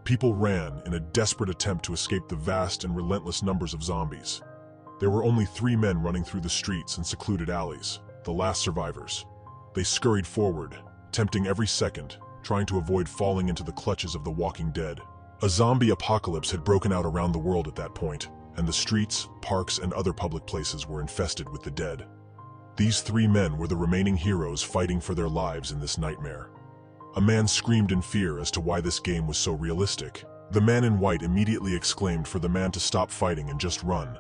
People ran in a desperate attempt to escape the vast and relentless numbers of zombies. There were only 3 men running through the streets and secluded alleys, the last survivors. They scurried forward, tempting every second, trying to avoid falling into the clutches of the walking dead. A zombie apocalypse had broken out around the world at that point, and the streets, parks, and other public places were infested with the dead. These 3 men were the remaining heroes fighting for their lives in this nightmare. A man screamed in fear as to why this game was so realistic. The man in white immediately exclaimed for the man to stop fighting and just run.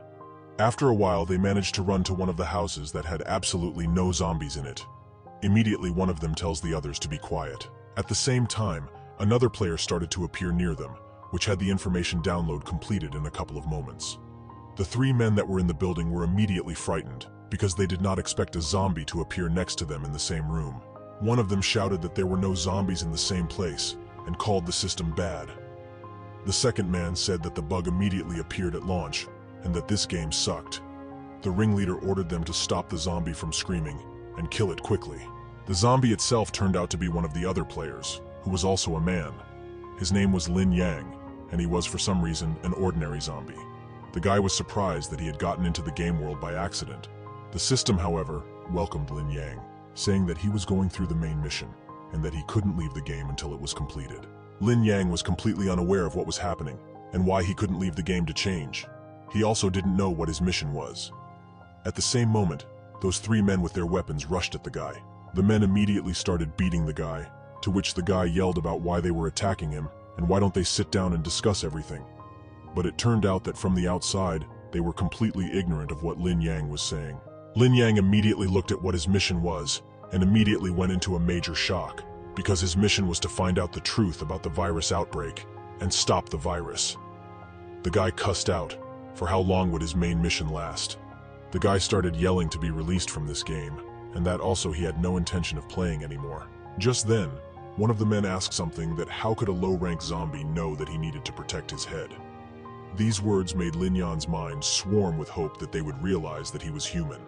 After a while, they managed to run to one of the houses that had absolutely no zombies in it. Immediately, one of them tells the others to be quiet. At the same time, another player started to appear near them, which had the information download completed in a couple of moments. The 3 men that were in the building were immediately frightened, because they did not expect a zombie to appear next to them in the same room. One of them shouted that there were no zombies in the same place, and called the system bad. The second man said that the bug immediately appeared at launch, and that this game sucked. The ringleader ordered them to stop the zombie from screaming, and kill it quickly. The zombie itself turned out to be one of the other players, who was also a man. His name was Lin Yang, and he was for some reason an ordinary zombie. The guy was surprised that he had gotten into the game world by accident. The system, however, welcomed Lin Yang, saying that he was going through the main mission, and that he couldn't leave the game until it was completed. Lin Yang was completely unaware of what was happening, and why he couldn't leave the game to change. He also didn't know what his mission was. At the same moment, those 3 men with their weapons rushed at the guy. The men immediately started beating the guy, to which the guy yelled about why they were attacking him, and why don't they sit down and discuss everything. But it turned out that from the outside, they were completely ignorant of what Lin Yang was saying. Lin Yang immediately looked at what his mission was, and immediately went into a major shock, because his mission was to find out the truth about the virus outbreak, and stop the virus. The guy cussed out, for how long would his main mission last? The guy started yelling to be released from this game, and that also he had no intention of playing anymore. Just then, one of the men asked something that how could a low-rank zombie know that he needed to protect his head? These words made Lin Yan's mind swarm with hope that they would realize that he was human.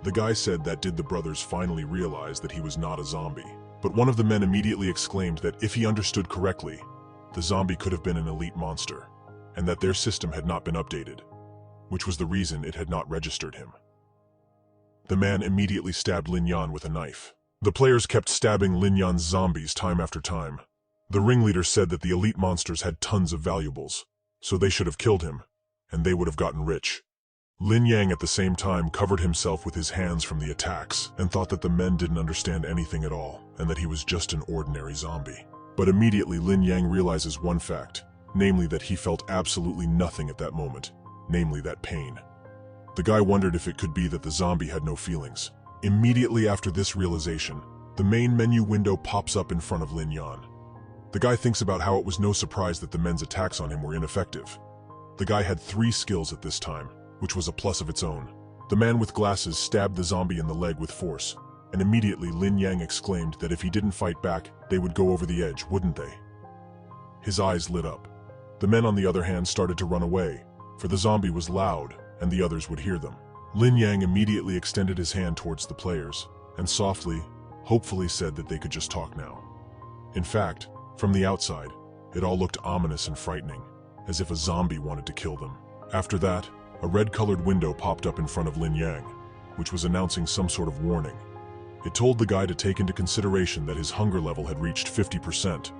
The guy said that did the brothers finally realize that he was not a zombie. But one of the men immediately exclaimed that if he understood correctly, the zombie could have been an elite monster, and that their system had not been updated, which was the reason it had not registered him. The man immediately stabbed Lin Yan with a knife. The players kept stabbing Lin Yan's zombies time after time. The ringleader said that the elite monsters had tons of valuables, so they should have killed him, and they would have gotten rich. Lin Yang at the same time covered himself with his hands from the attacks, and thought that the men didn't understand anything at all, and that he was just an ordinary zombie. But immediately Lin Yang realizes one fact, namely that he felt absolutely nothing at that moment, namely that pain. The guy wondered if it could be that the zombie had no feelings. Immediately after this realization, the main menu window pops up in front of Lin Yan. The guy thinks about how it was no surprise that the men's attacks on him were ineffective. The guy had 3 skills at this time, which was a plus of its own. The man with glasses stabbed the zombie in the leg with force, and immediately Lin Yang exclaimed that if he didn't fight back, they would go over the edge, wouldn't they? His eyes lit up. The men on the other hand started to run away, for the zombie was loud, and the others would hear them. Lin Yang immediately extended his hand towards the players, and softly, hopefully said that they could just talk now. In fact, from the outside, it all looked ominous and frightening, as if a zombie wanted to kill them. After that, a red-colored window popped up in front of Lin Yang, which was announcing some sort of warning. It told the guy to take into consideration that his hunger level had reached 50%,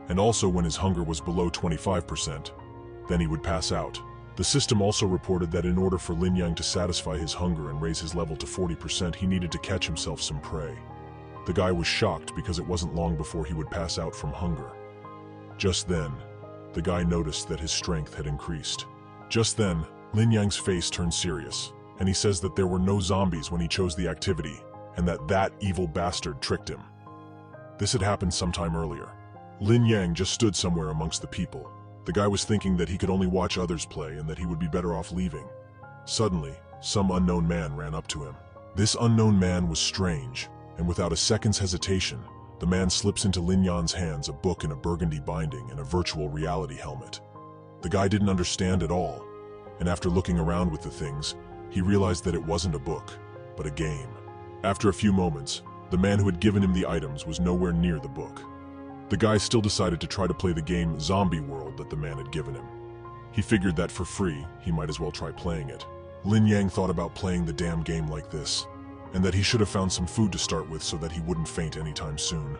and also when his hunger was below 25%, then he would pass out. The system also reported that in order for Lin Yang to satisfy his hunger and raise his level to 40%, he needed to catch himself some prey. The guy was shocked because it wasn't long before he would pass out from hunger. Just then, the guy noticed that his strength had increased. Just then, Lin Yang's face turned serious, and he says that there were no zombies when he chose the activity, and that evil bastard tricked him. This had happened sometime earlier. Lin Yang just stood somewhere amongst the people. The guy was thinking that he could only watch others play and that he would be better off leaving. Suddenly, some unknown man ran up to him. This unknown man was strange, and without a second's hesitation, the man slips into Lin Yan's hands a book in a burgundy binding and a virtual reality helmet. The guy didn't understand at all, and after looking around with the things, he realized that it wasn't a book, but a game. After a few moments, the man who had given him the items was nowhere near the book. The guy still decided to try to play the game Zombie World that the man had given him. He figured that for free, he might as well try playing it. Lin Yang thought about playing the damn game like this, and that he should have found some food to start with so that he wouldn't faint anytime soon.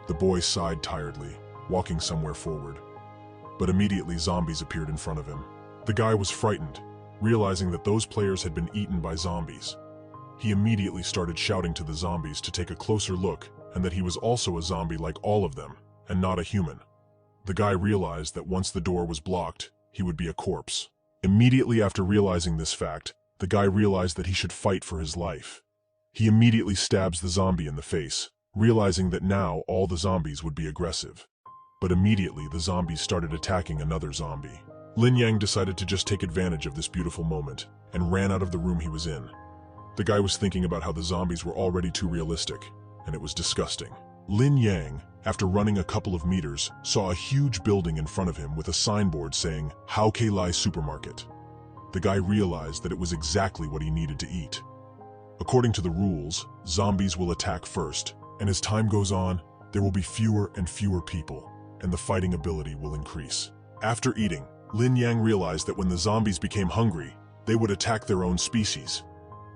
The boy sighed tiredly, walking somewhere forward. But immediately zombies appeared in front of him. The guy was frightened, realizing that those players had been eaten by zombies. He immediately started shouting to the zombies to take a closer look and that he was also a zombie like all of them, and not a human. The guy realized that once the door was blocked, he would be a corpse. Immediately after realizing this fact, the guy realized that he should fight for his life. He immediately stabs the zombie in the face, realizing that now all the zombies would be aggressive. But immediately the zombies started attacking another zombie. Lin Yang decided to just take advantage of this beautiful moment and ran out of the room he was in. The guy was thinking about how the zombies were already too realistic, and it was disgusting. Lin Yang, after running a couple of meters, saw a huge building in front of him with a signboard saying, Hao Ke Lai Supermarket. The guy realized that it was exactly what he needed to eat. According to the rules, zombies will attack first, and as time goes on, there will be fewer and fewer people, and the fighting ability will increase. After eating, Lin Yang realized that when the zombies became hungry, they would attack their own species.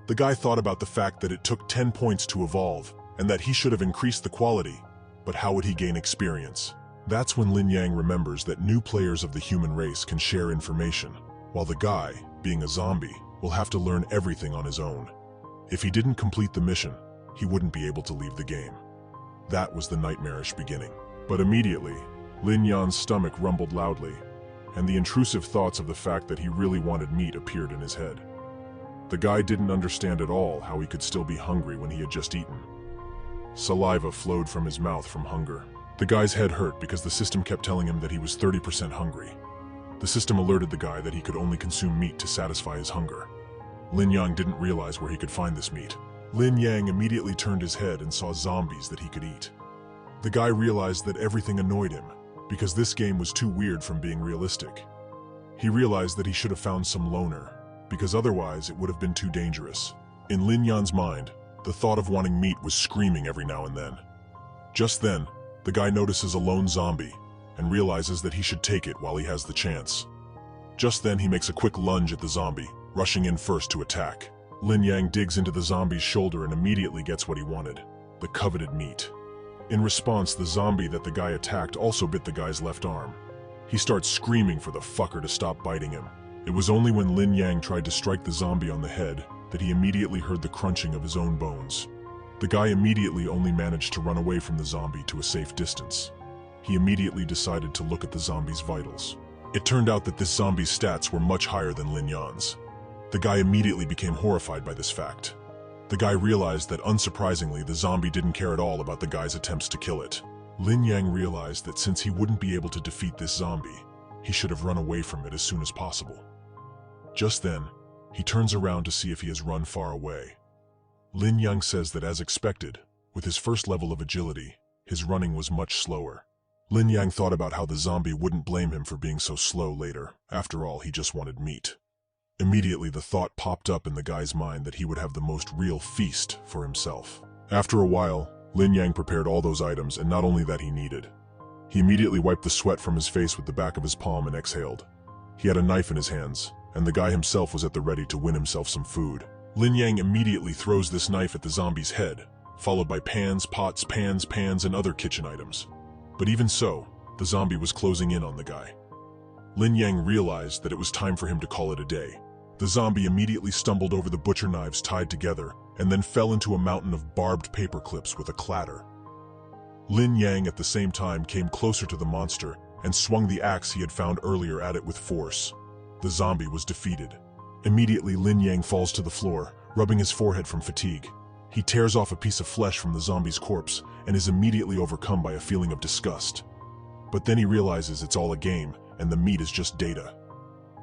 The guy thought about the fact that it took 10 points to evolve, and that he should have increased the quality, but how would he gain experience? That's when Lin Yang remembers that new players of the human race can share information, while the guy, being a zombie, will have to learn everything on his own. If he didn't complete the mission, he wouldn't be able to leave the game. That was the nightmarish beginning. But immediately, Lin Yan's stomach rumbled loudly, and the intrusive thoughts of the fact that he really wanted meat appeared in his head. The guy didn't understand at all how he could still be hungry when he had just eaten. Saliva flowed from his mouth from hunger. The guy's head hurt because the system kept telling him that he was 30% hungry. The system alerted the guy that he could only consume meat to satisfy his hunger. Lin Yang didn't realize where he could find this meat. Lin Yang immediately turned his head and saw zombies that he could eat. The guy realized that everything annoyed him, because this game was too weird from being realistic. He realized that he should have found some loner, because otherwise it would have been too dangerous. In Lin Yan's mind, the thought of wanting meat was screaming every now and then. Just then, the guy notices a lone zombie and realizes that he should take it while he has the chance. Just then he makes a quick lunge at the zombie, rushing in first to attack. Lin Yang digs into the zombie's shoulder and immediately gets what he wanted, the coveted meat. In response, the zombie that the guy attacked also bit the guy's left arm. He starts screaming for the fucker to stop biting him. It was only when Lin Yang tried to strike the zombie on the head that he immediately heard the crunching of his own bones. The guy immediately only managed to run away from the zombie to a safe distance. He immediately decided to look at the zombie's vitals. It turned out that this zombie's stats were much higher than Lin Yan's. The guy immediately became horrified by this fact. The guy realized that, unsurprisingly, the zombie didn't care at all about the guy's attempts to kill it. Lin Yang realized that since he wouldn't be able to defeat this zombie, he should have run away from it as soon as possible. Just then, he turns around to see if he has run far away. Lin Yang says that, as expected, with his first level of agility, his running was much slower. Lin Yang thought about how the zombie wouldn't blame him for being so slow later. After all, he just wanted meat. Immediately, the thought popped up in the guy's mind that he would have the most real feast for himself. After a while, Lin Yang prepared all those items, and not only that he needed. He immediately wiped the sweat from his face with the back of his palm and exhaled. He had a knife in his hands, and the guy himself was at the ready to win himself some food. Lin Yang immediately throws this knife at the zombie's head, followed by pans, pots, pans, and other kitchen items. But even so, the zombie was closing in on the guy. Lin Yang realized that it was time for him to call it a day. The zombie immediately stumbled over the butcher knives tied together, and then fell into a mountain of barbed paper clips with a clatter. Lin Yang at the same time came closer to the monster and swung the axe he had found earlier at it with force. The zombie was defeated. Immediately, Lin Yang falls to the floor, rubbing his forehead from fatigue. He tears off a piece of flesh from the zombie's corpse and is immediately overcome by a feeling of disgust. But then he realizes it's all a game and the meat is just data.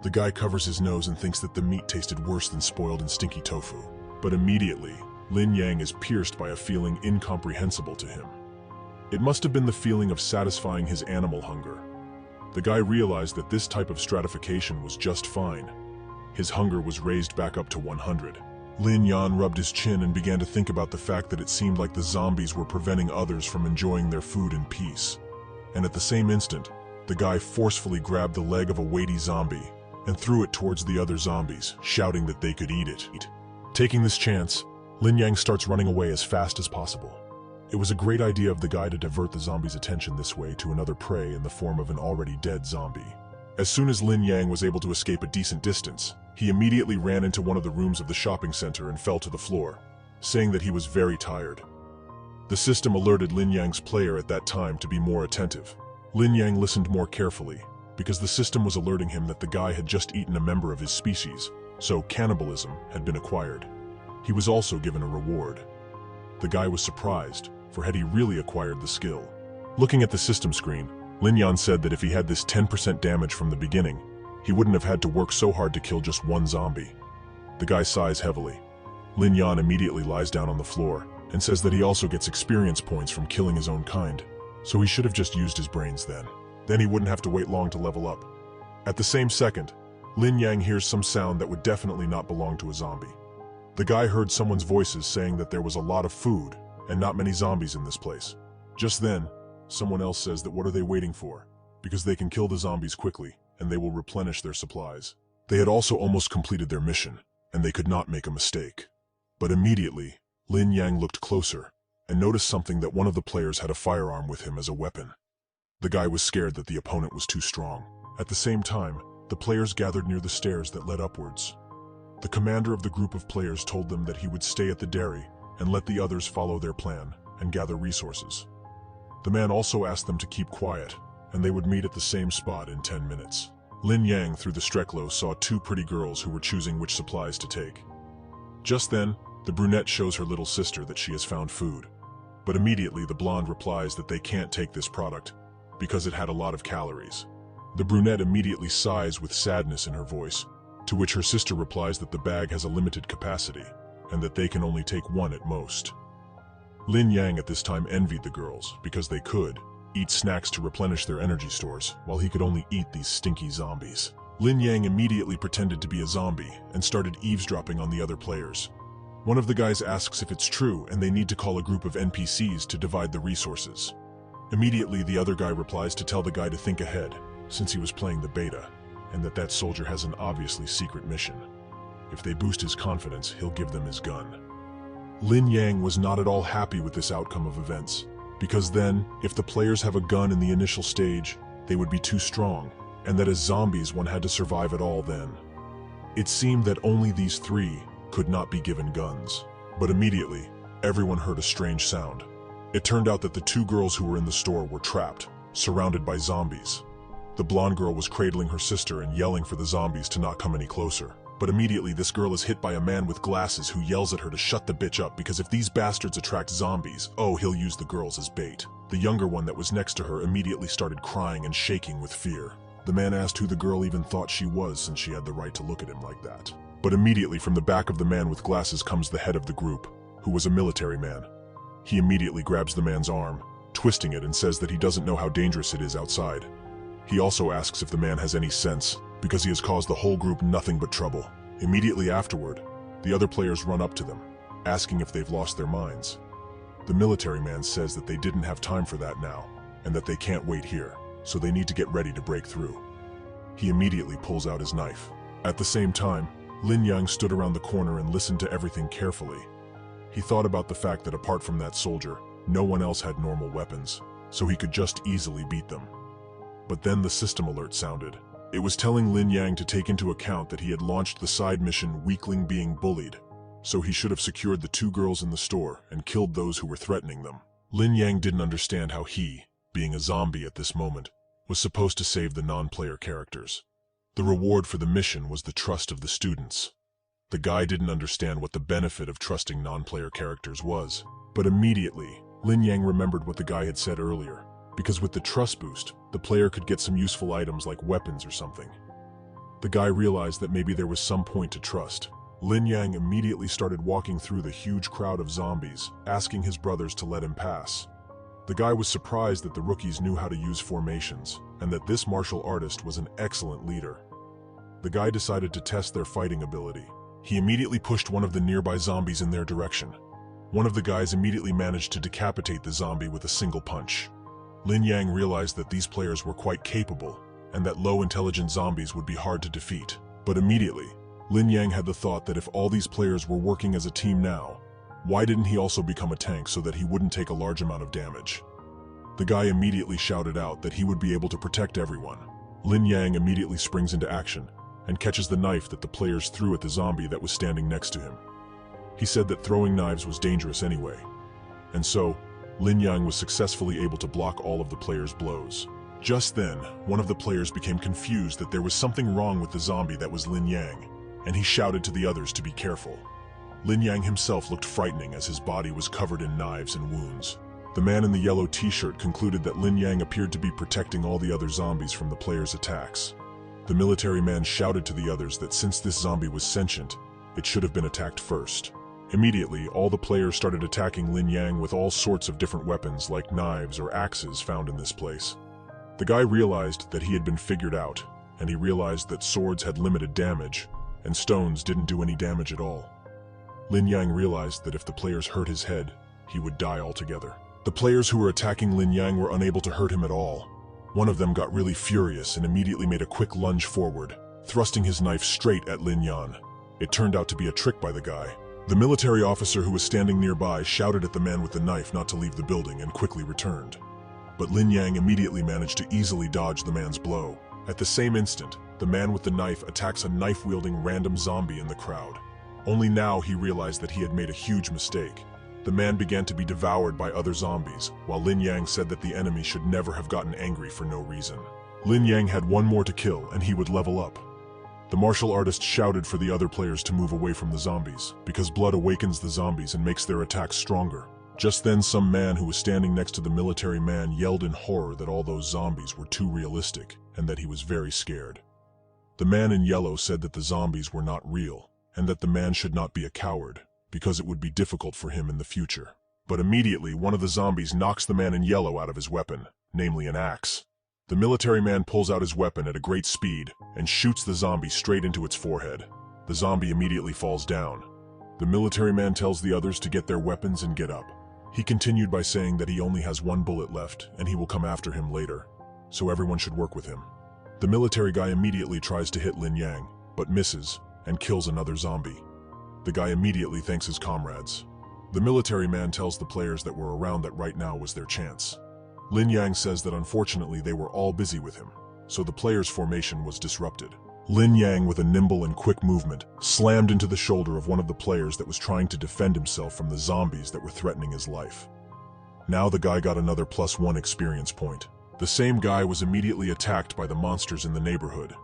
The guy covers his nose and thinks that the meat tasted worse than spoiled and stinky tofu. But immediately, Lin Yang is pierced by a feeling incomprehensible to him. It must have been the feeling of satisfying his animal hunger. The guy realized that this type of stratification was just fine. His hunger was raised back up to 100. Lin Yan rubbed his chin and began to think about the fact that it seemed like the zombies were preventing others from enjoying their food in peace. And at the same instant, the guy forcefully grabbed the leg of a weighty zombie and threw it towards the other zombies, shouting that they could eat it. Taking this chance, Lin Yang starts running away as fast as possible. It was a great idea of the guy to divert the zombie's attention this way to another prey in the form of an already dead zombie. As soon as Lin Yang was able to escape a decent distance, he immediately ran into one of the rooms of the shopping center and fell to the floor, saying that he was very tired. The system alerted Lin Yang's player at that time to be more attentive. Lin Yang listened more carefully, because the system was alerting him that the guy had just eaten a member of his species, so cannibalism had been acquired. He was also given a reward. The guy was surprised, for had he really acquired the skill? Looking at the system screen, Lin Yan said that if he had this 10% damage from the beginning, he wouldn't have had to work so hard to kill just one zombie. The guy sighs heavily. Lin Yan immediately lies down on the floor and says that he also gets experience points from killing his own kind, so he should have just used his brains then. Then he wouldn't have to wait long to level up. At the same second, Lin Yang hears some sound that would definitely not belong to a zombie. The guy heard someone's voices saying that there was a lot of food and not many zombies in this place. Just then, someone else says that what are they waiting for? Because they can kill the zombies quickly, and they will replenish their supplies. They had also almost completed their mission, and they could not make a mistake. But immediately, Lin Yang looked closer, and noticed something that one of the players had a firearm with him as a weapon. The guy was scared that the opponent was too strong. At the same time, the players gathered near the stairs that led upwards. The commander of the group of players told them that he would stay at the dairy and let the others follow their plan and gather resources. The man also asked them to keep quiet, and they would meet at the same spot in 10 minutes. Lin Yang through the Streklo saw two pretty girls who were choosing which supplies to take. Just then, the brunette shows her little sister that she has found food. But immediately the blonde replies that they can't take this product because it had a lot of calories. The brunette immediately sighs with sadness in her voice, to which her sister replies that the bag has a limited capacity and that they can only take one at most. Lin Yang at this time envied the girls because they could eat snacks to replenish their energy stores while he could only eat these stinky zombies. Lin Yang immediately pretended to be a zombie and started eavesdropping on the other players. One of the guys asks if it's true and they need to call a group of NPCs to divide the resources. Immediately the other guy replies to tell the guy to think ahead, since he was playing the beta, and that soldier has an obviously secret mission. If they boost his confidence, he'll give them his gun. Lin Yang was not at all happy with this outcome of events, because then, if the players have a gun in the initial stage, they would be too strong, and that as zombies one had to survive at all then. It seemed that only these three could not be given guns, but immediately, everyone heard a strange sound. It turned out that the two girls who were in the store were trapped, surrounded by zombies. The blonde girl was cradling her sister and yelling for the zombies to not come any closer. But immediately this girl is hit by a man with glasses who yells at her to shut the bitch up because if these bastards attract zombies, oh, he'll use the girls as bait. The younger one that was next to her immediately started crying and shaking with fear. The man asked who the girl even thought she was since she had the right to look at him like that. But immediately from the back of the man with glasses comes the head of the group, who was a military man. He immediately grabs the man's arm, twisting it, and says that he doesn't know how dangerous it is outside. He also asks if the man has any sense, because he has caused the whole group nothing but trouble. Immediately afterward, the other players run up to them, asking if they've lost their minds. The military man says that they didn't have time for that now, and that they can't wait here, so they need to get ready to break through. He immediately pulls out his knife. At the same time, Lin Yang stood around the corner and listened to everything carefully. He thought about the fact that apart from that soldier, no one else had normal weapons, so he could just easily beat them. But then the system alert sounded. It was telling Lin Yang to take into account that he had launched the side mission Weakling Being Bullied, so he should have secured the two girls in the store and killed those who were threatening them. Lin Yang didn't understand how he, being a zombie at this moment, was supposed to save the non-player characters. The reward for the mission was the trust of the students. The guy didn't understand what the benefit of trusting non-player characters was, but immediately, Lin Yang remembered what the guy had said earlier, because with the trust boost, the player could get some useful items like weapons or something. The guy realized that maybe there was some point to trust. Lin Yang immediately started walking through the huge crowd of zombies, asking his brothers to let him pass. The guy was surprised that the rookies knew how to use formations, and that this martial artist was an excellent leader. The guy decided to test their fighting ability, He immediately pushed one of the nearby zombies in their direction. One of the guys immediately managed to decapitate the zombie with a single punch. Lin Yang realized that these players were quite capable, and that low-intelligent zombies would be hard to defeat. But immediately, Lin Yang had the thought that if all these players were working as a team now, why didn't he also become a tank so that he wouldn't take a large amount of damage? The guy immediately shouted out that he would be able to protect everyone. Lin Yang immediately springs into action and catches the knife that the players threw at the zombie that was standing next to him. He said that throwing knives was dangerous anyway. And so, Lin Yang was successfully able to block all of the players' blows. Just then, one of the players became confused that there was something wrong with the zombie that was Lin Yang, and he shouted to the others to be careful. Lin Yang himself looked frightening as his body was covered in knives and wounds. The man in the yellow t-shirt concluded that Lin Yang appeared to be protecting all the other zombies from the players' attacks. The military man shouted to the others that since this zombie was sentient, it should have been attacked first. Immediately, all the players started attacking Lin Yang with all sorts of different weapons like knives or axes found in this place. The guy realized that he had been figured out, and he realized that swords had limited damage, and stones didn't do any damage at all. Lin Yang realized that if the players hurt his head, he would die altogether. The players who were attacking Lin Yang were unable to hurt him at all. One of them got really furious and immediately made a quick lunge forward, thrusting his knife straight at Lin Yang. It turned out to be a trick by the guy. The military officer who was standing nearby shouted at the man with the knife not to leave the building and quickly returned. But Lin Yang immediately managed to easily dodge the man's blow. At the same instant, the man with the knife attacks a knife-wielding random zombie in the crowd. Only now he realized that he had made a huge mistake. The man began to be devoured by other zombies, while Lin Yang said that the enemy should never have gotten angry for no reason. Lin Yang had one more to kill and he would level up. The martial artist shouted for the other players to move away from the zombies, because blood awakens the zombies and makes their attacks stronger. Just then some man who was standing next to the military man yelled in horror that all those zombies were too realistic and that he was very scared. The man in yellow said that the zombies were not real, and that the man should not be a coward, because it would be difficult for him in the future. But immediately one of the zombies knocks the man in yellow out of his weapon, namely an axe. The military man pulls out his weapon at a great speed and shoots the zombie straight into its forehead. The zombie immediately falls down. The military man tells the others to get their weapons and get up. He continued by saying that he only has one bullet left and he will come after him later, so everyone should work with him. The military guy immediately tries to hit Lin Yang, but misses and kills another zombie. The guy immediately thanks his comrades. The military man tells the players that were around that right now was their chance. Lin Yang says that unfortunately they were all busy with him, so the players' formation was disrupted. Lin Yang, with a nimble and quick movement, slammed into the shoulder of one of the players that was trying to defend himself from the zombies that were threatening his life. Now the guy got another +1 experience point. The same guy was immediately attacked by the monsters in the neighborhood.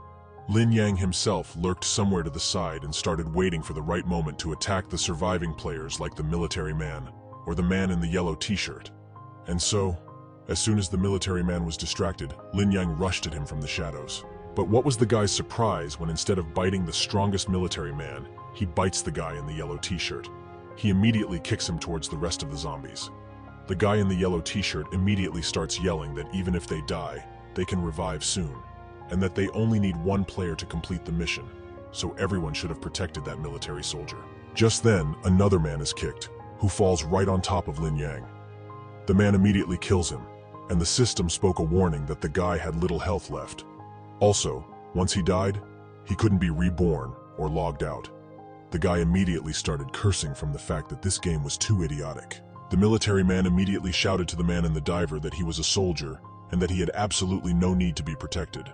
Lin Yang himself lurked somewhere to the side and started waiting for the right moment to attack the surviving players like the military man or the man in the yellow t-shirt. And so, as soon as the military man was distracted, Lin Yang rushed at him from the shadows. But what was the guy's surprise when instead of biting the strongest military man, he bites the guy in the yellow t-shirt. He immediately kicks him towards the rest of the zombies. The guy in the yellow t-shirt immediately starts yelling that even if they die, they can revive soon, and that they only need one player to complete the mission, so everyone should have protected that military soldier. Just then, another man is kicked, who falls right on top of Lin Yang. The man immediately kills him, and the system spoke a warning that the guy had little health left. Also, once he died, he couldn't be reborn or logged out. The guy immediately started cursing from the fact that this game was too idiotic. The military man immediately shouted to the man in the diver that he was a soldier and that he had absolutely no need to be protected.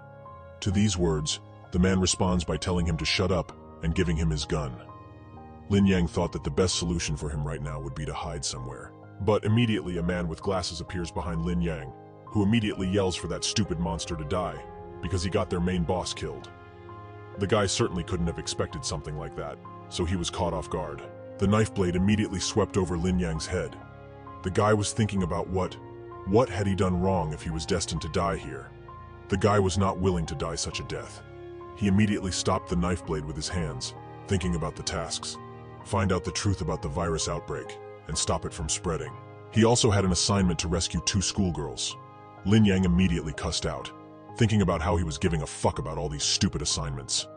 To these words, the man responds by telling him to shut up and giving him his gun. Lin Yang thought that the best solution for him right now would be to hide somewhere. But immediately a man with glasses appears behind Lin Yang, who immediately yells for that stupid monster to die, because he got their main boss killed. The guy certainly couldn't have expected something like that, so he was caught off guard. The knife blade immediately swept over Lin Yang's head. The guy was thinking about what had he done wrong if he was destined to die here? The guy was not willing to die such a death. He immediately stopped the knife blade with his hands, thinking about the tasks. Find out the truth about the virus outbreak, and stop it from spreading. He also had an assignment to rescue 2 schoolgirls. Lin Yang immediately cussed out, thinking about how he was giving a fuck about all these stupid assignments.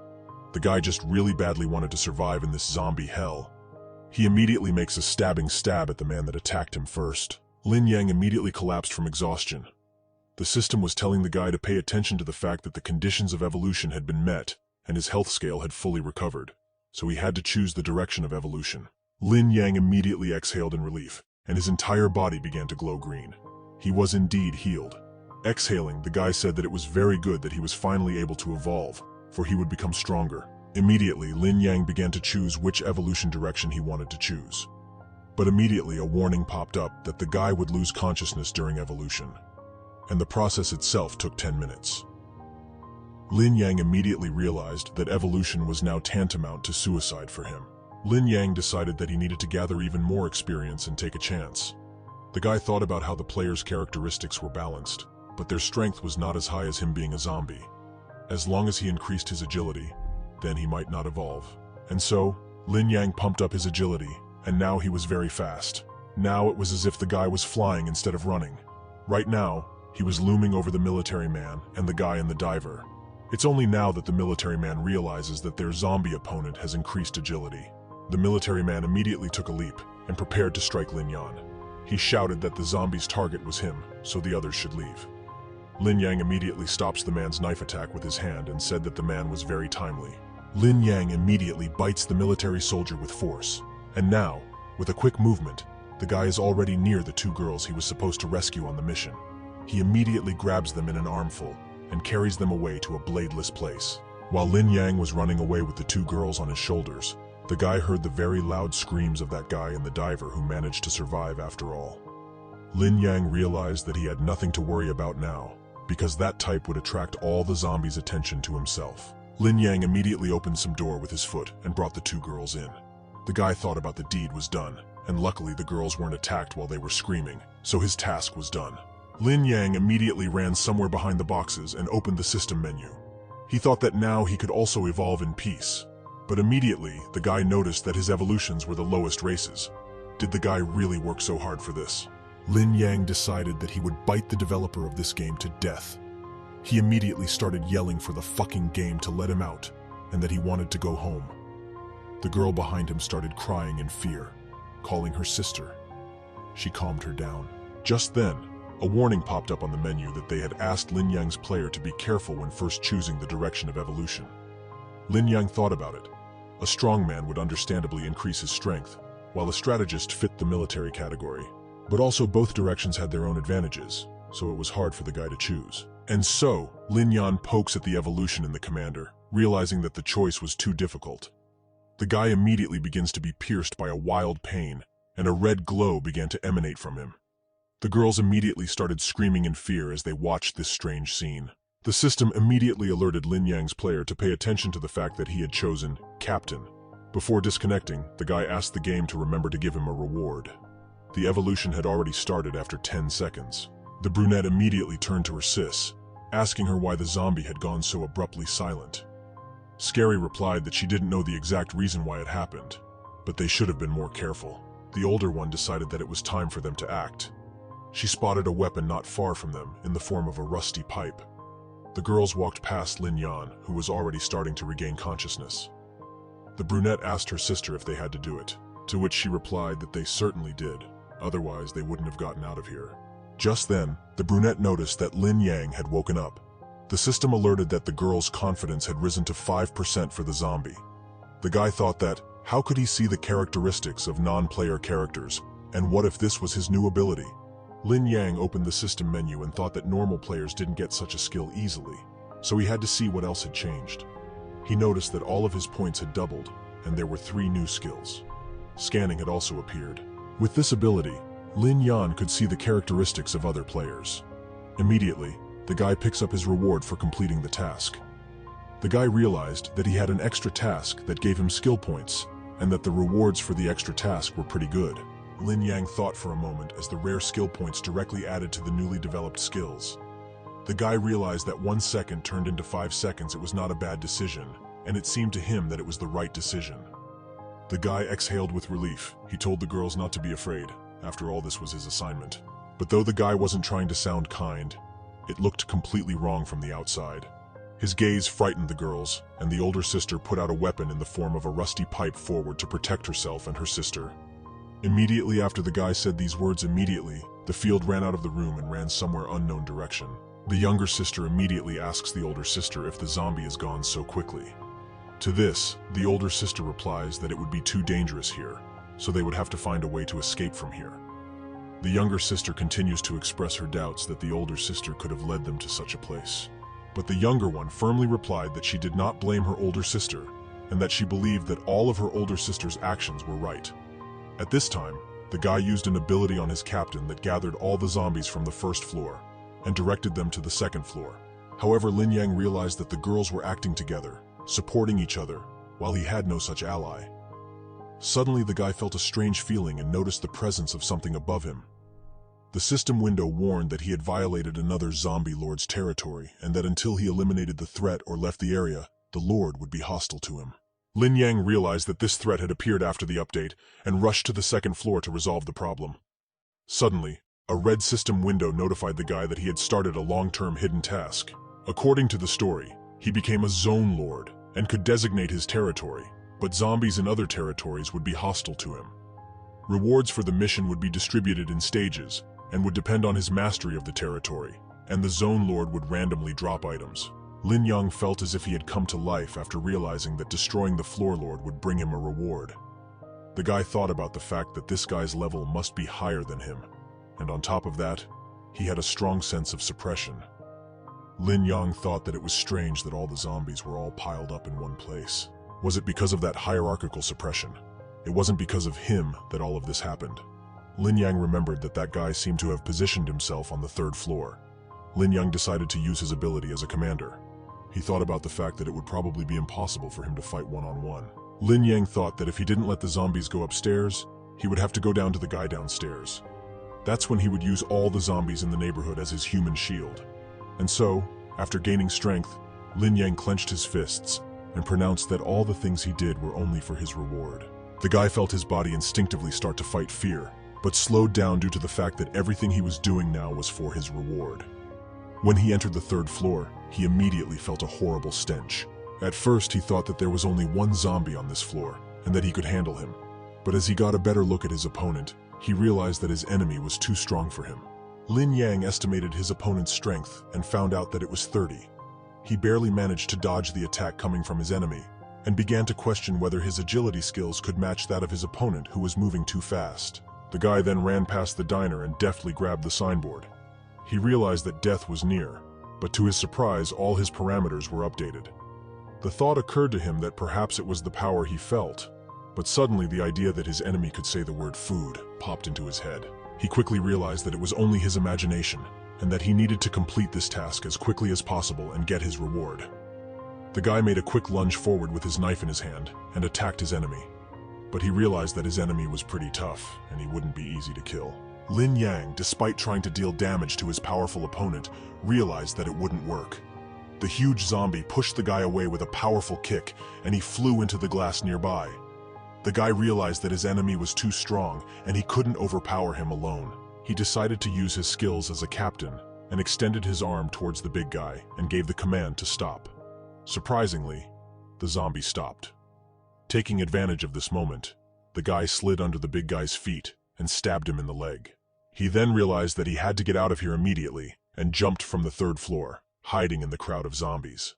The guy just really badly wanted to survive in this zombie hell. He immediately makes a stabbing stab at the man that attacked him first. Lin Yang immediately collapsed from exhaustion. The system was telling the guy to pay attention to the fact that the conditions of evolution had been met, and his health scale had fully recovered, so he had to choose the direction of evolution. Lin Yang immediately exhaled in relief, and his entire body began to glow green. He was indeed healed. Exhaling, the guy said that it was very good that he was finally able to evolve, for he would become stronger. Immediately, Lin Yang began to choose which evolution direction he wanted to choose. But immediately a warning popped up that the guy would lose consciousness during evolution, and the process itself took 10 minutes. Lin Yang immediately realized that evolution was now tantamount to suicide for him. Lin Yang decided that he needed to gather even more experience and take a chance. The guy thought about how the players' characteristics were balanced, but their strength was not as high as him being a zombie. As long as he increased his agility, then he might not evolve. And so, Lin Yang pumped up his agility, and now he was very fast. Now it was as if the guy was flying instead of running. Right now, he was looming over the military man and the guy in the diver. It's only now that the military man realizes that their zombie opponent has increased agility. The military man immediately took a leap and prepared to strike Lin Yang. He shouted that the zombie's target was him, so the others should leave. Lin Yang immediately stops the man's knife attack with his hand and said that the man was very timely. Lin Yang immediately bites the military soldier with force. And now, with a quick movement, the guy is already near the two girls he was supposed to rescue on the mission. He immediately grabs them in an armful and carries them away to a bladeless place. While Lin Yang was running away with the two girls on his shoulders, the guy heard the very loud screams of that guy and the diver who managed to survive after all. Lin Yang realized that he had nothing to worry about now, because that type would attract all the zombies' attention to himself. Lin Yang immediately opened some door with his foot and brought the two girls in. The guy thought about the deed was done, and luckily the girls weren't attacked while they were screaming, so his task was done. Lin Yang immediately ran somewhere behind the boxes and opened the system menu. He thought that now he could also evolve in peace, but immediately the guy noticed that his evolutions were the lowest races. Did the guy really work so hard for this? Lin Yang decided that he would bite the developer of this game to death. He immediately started yelling for the fucking game to let him out, and that he wanted to go home. The girl behind him started crying in fear, calling her sister. She calmed her down. Just then, a warning popped up on the menu that they had asked Lin Yang's player to be careful when first choosing the direction of evolution. Lin Yang thought about it. A strong man would understandably increase his strength, while a strategist fit the military category. But also both directions had their own advantages, so it was hard for the guy to choose. And so, Lin Yang pokes at the evolution in the commander, realizing that the choice was too difficult. The guy immediately begins to be pierced by a wild pain, and a red glow began to emanate from him. The girls immediately started screaming in fear as they watched this strange scene. The system immediately alerted Lin Yang's player to pay attention to the fact that he had chosen Captain. Before disconnecting, the guy asked the game to remember to give him a reward. The evolution had already started after 10 seconds. The brunette immediately turned to her sis, asking her why the zombie had gone so abruptly silent. Scary replied that she didn't know the exact reason why it happened, but they should have been more careful. The older one decided that it was time for them to act. She spotted a weapon not far from them in the form of a rusty pipe. The girls walked past Lin Yang, who was already starting to regain consciousness. The brunette asked her sister if they had to do it, to which she replied that they certainly did, otherwise they wouldn't have gotten out of here. Just then, the brunette noticed that Lin Yang had woken up. The system alerted that the girl's confidence had risen to 5% for the zombie. The guy thought that, how could he see the characteristics of non-player characters, and what if this was his new ability? Lin Yang opened the system menu and thought that normal players didn't get such a skill easily, so he had to see what else had changed. He noticed that all of his points had doubled, and there were 3 new skills. Scanning had also appeared. With this ability, Lin Yang could see the characteristics of other players. Immediately, the guy picks up his reward for completing the task. The guy realized that he had an extra task that gave him skill points, and that the rewards for the extra task were pretty good. Lin Yang thought for a moment as the rare skill points directly added to the newly developed skills. The guy realized that 1 second turned into 5 seconds. It was not a bad decision, and it seemed to him that it was the right decision. The guy exhaled with relief. He told the girls not to be afraid. After all, this was his assignment. But though the guy wasn't trying to sound kind, it looked completely wrong from the outside. His gaze frightened the girls, and the older sister put out a weapon in the form of a rusty pipe forward to protect herself and her sister. Immediately after the guy said these words, the field ran out of the room and ran somewhere unknown direction. The younger sister immediately asks the older sister if the zombie is gone so quickly. To this, the older sister replies that it would be too dangerous here, so they would have to find a way to escape from here. The younger sister continues to express her doubts that the older sister could have led them to such a place. But the younger one firmly replied that she did not blame her older sister, and that she believed that all of her older sister's actions were right. At this time, the guy used an ability on his captain that gathered all the zombies from the first floor and directed them to the second floor. However, Lin Yang realized that the girls were acting together, supporting each other, while he had no such ally. Suddenly, the guy felt a strange feeling and noticed the presence of something above him. The system window warned that he had violated another zombie lord's territory, and that until he eliminated the threat or left the area, the lord would be hostile to him. Lin Yang realized that this threat had appeared after the update and rushed to the second floor to resolve the problem. Suddenly, a red system window notified the guy that he had started a long-term hidden task. According to the story, he became a zone lord and could designate his territory, but zombies in other territories would be hostile to him. Rewards for the mission would be distributed in stages and would depend on his mastery of the territory, and the zone lord would randomly drop items. Lin Yang felt as if he had come to life after realizing that destroying the floor lord would bring him a reward. The guy thought about the fact that this guy's level must be higher than him, and on top of that, he had a strong sense of suppression. Lin Yang thought that it was strange that all the zombies were all piled up in one place. Was it because of that hierarchical suppression? It wasn't because of him that all of this happened. Lin Yang remembered that that guy seemed to have positioned himself on the third floor. Lin Yang decided to use his ability as a commander. He thought about the fact that it would probably be impossible for him to fight one-on-one. Lin Yang thought that if he didn't let the zombies go upstairs, he would have to go down to the guy downstairs. That's when he would use all the zombies in the neighborhood as his human shield. And so, after gaining strength, Lin Yang clenched his fists and pronounced that all the things he did were only for his reward. The guy felt his body instinctively start to fight fear, but slowed down due to the fact that everything he was doing now was for his reward. When he entered the third floor, he immediately felt a horrible stench. At first, he thought that there was only one zombie on this floor, and that he could handle him. But as he got a better look at his opponent, he realized that his enemy was too strong for him. Lin Yang estimated his opponent's strength and found out that it was 30. He barely managed to dodge the attack coming from his enemy, and began to question whether his agility skills could match that of his opponent, who was moving too fast. The guy then ran past the diner and deftly grabbed the signboard. He realized that death was near, but to his surprise, all his parameters were updated. The thought occurred to him that perhaps it was the power he felt, but suddenly the idea that his enemy could say the word food popped into his head. He quickly realized that it was only his imagination, and that he needed to complete this task as quickly as possible and get his reward. The guy made a quick lunge forward with his knife in his hand and attacked his enemy. But he realized that his enemy was pretty tough, and he wouldn't be easy to kill. Lin Yang, despite trying to deal damage to his powerful opponent, realized that it wouldn't work. The huge zombie pushed the guy away with a powerful kick, and he flew into the glass nearby. The guy realized that his enemy was too strong, and he couldn't overpower him alone. He decided to use his skills as a captain, and extended his arm towards the big guy, and gave the command to stop. Surprisingly, the zombie stopped. Taking advantage of this moment, the guy slid under the big guy's feet and stabbed him in the leg. He then realized that he had to get out of here immediately and jumped from the third floor, hiding in the crowd of zombies.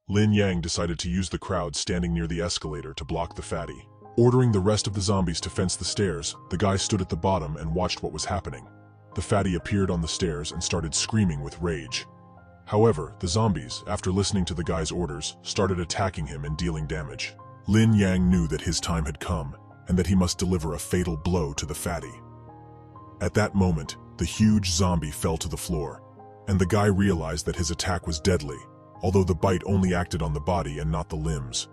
Lin Yang decided to use the crowd standing near the escalator to block the fatty. Ordering the rest of the zombies to fence the stairs, the guy stood at the bottom and watched what was happening. The fatty appeared on the stairs and started screaming with rage. However, the zombies, after listening to the guy's orders, started attacking him and dealing damage. Lin Yang knew that his time had come, and that he must deliver a fatal blow to the fatty. At that moment, the huge zombie fell to the floor, and the guy realized that his attack was deadly, although the bite only acted on the body and not the limbs.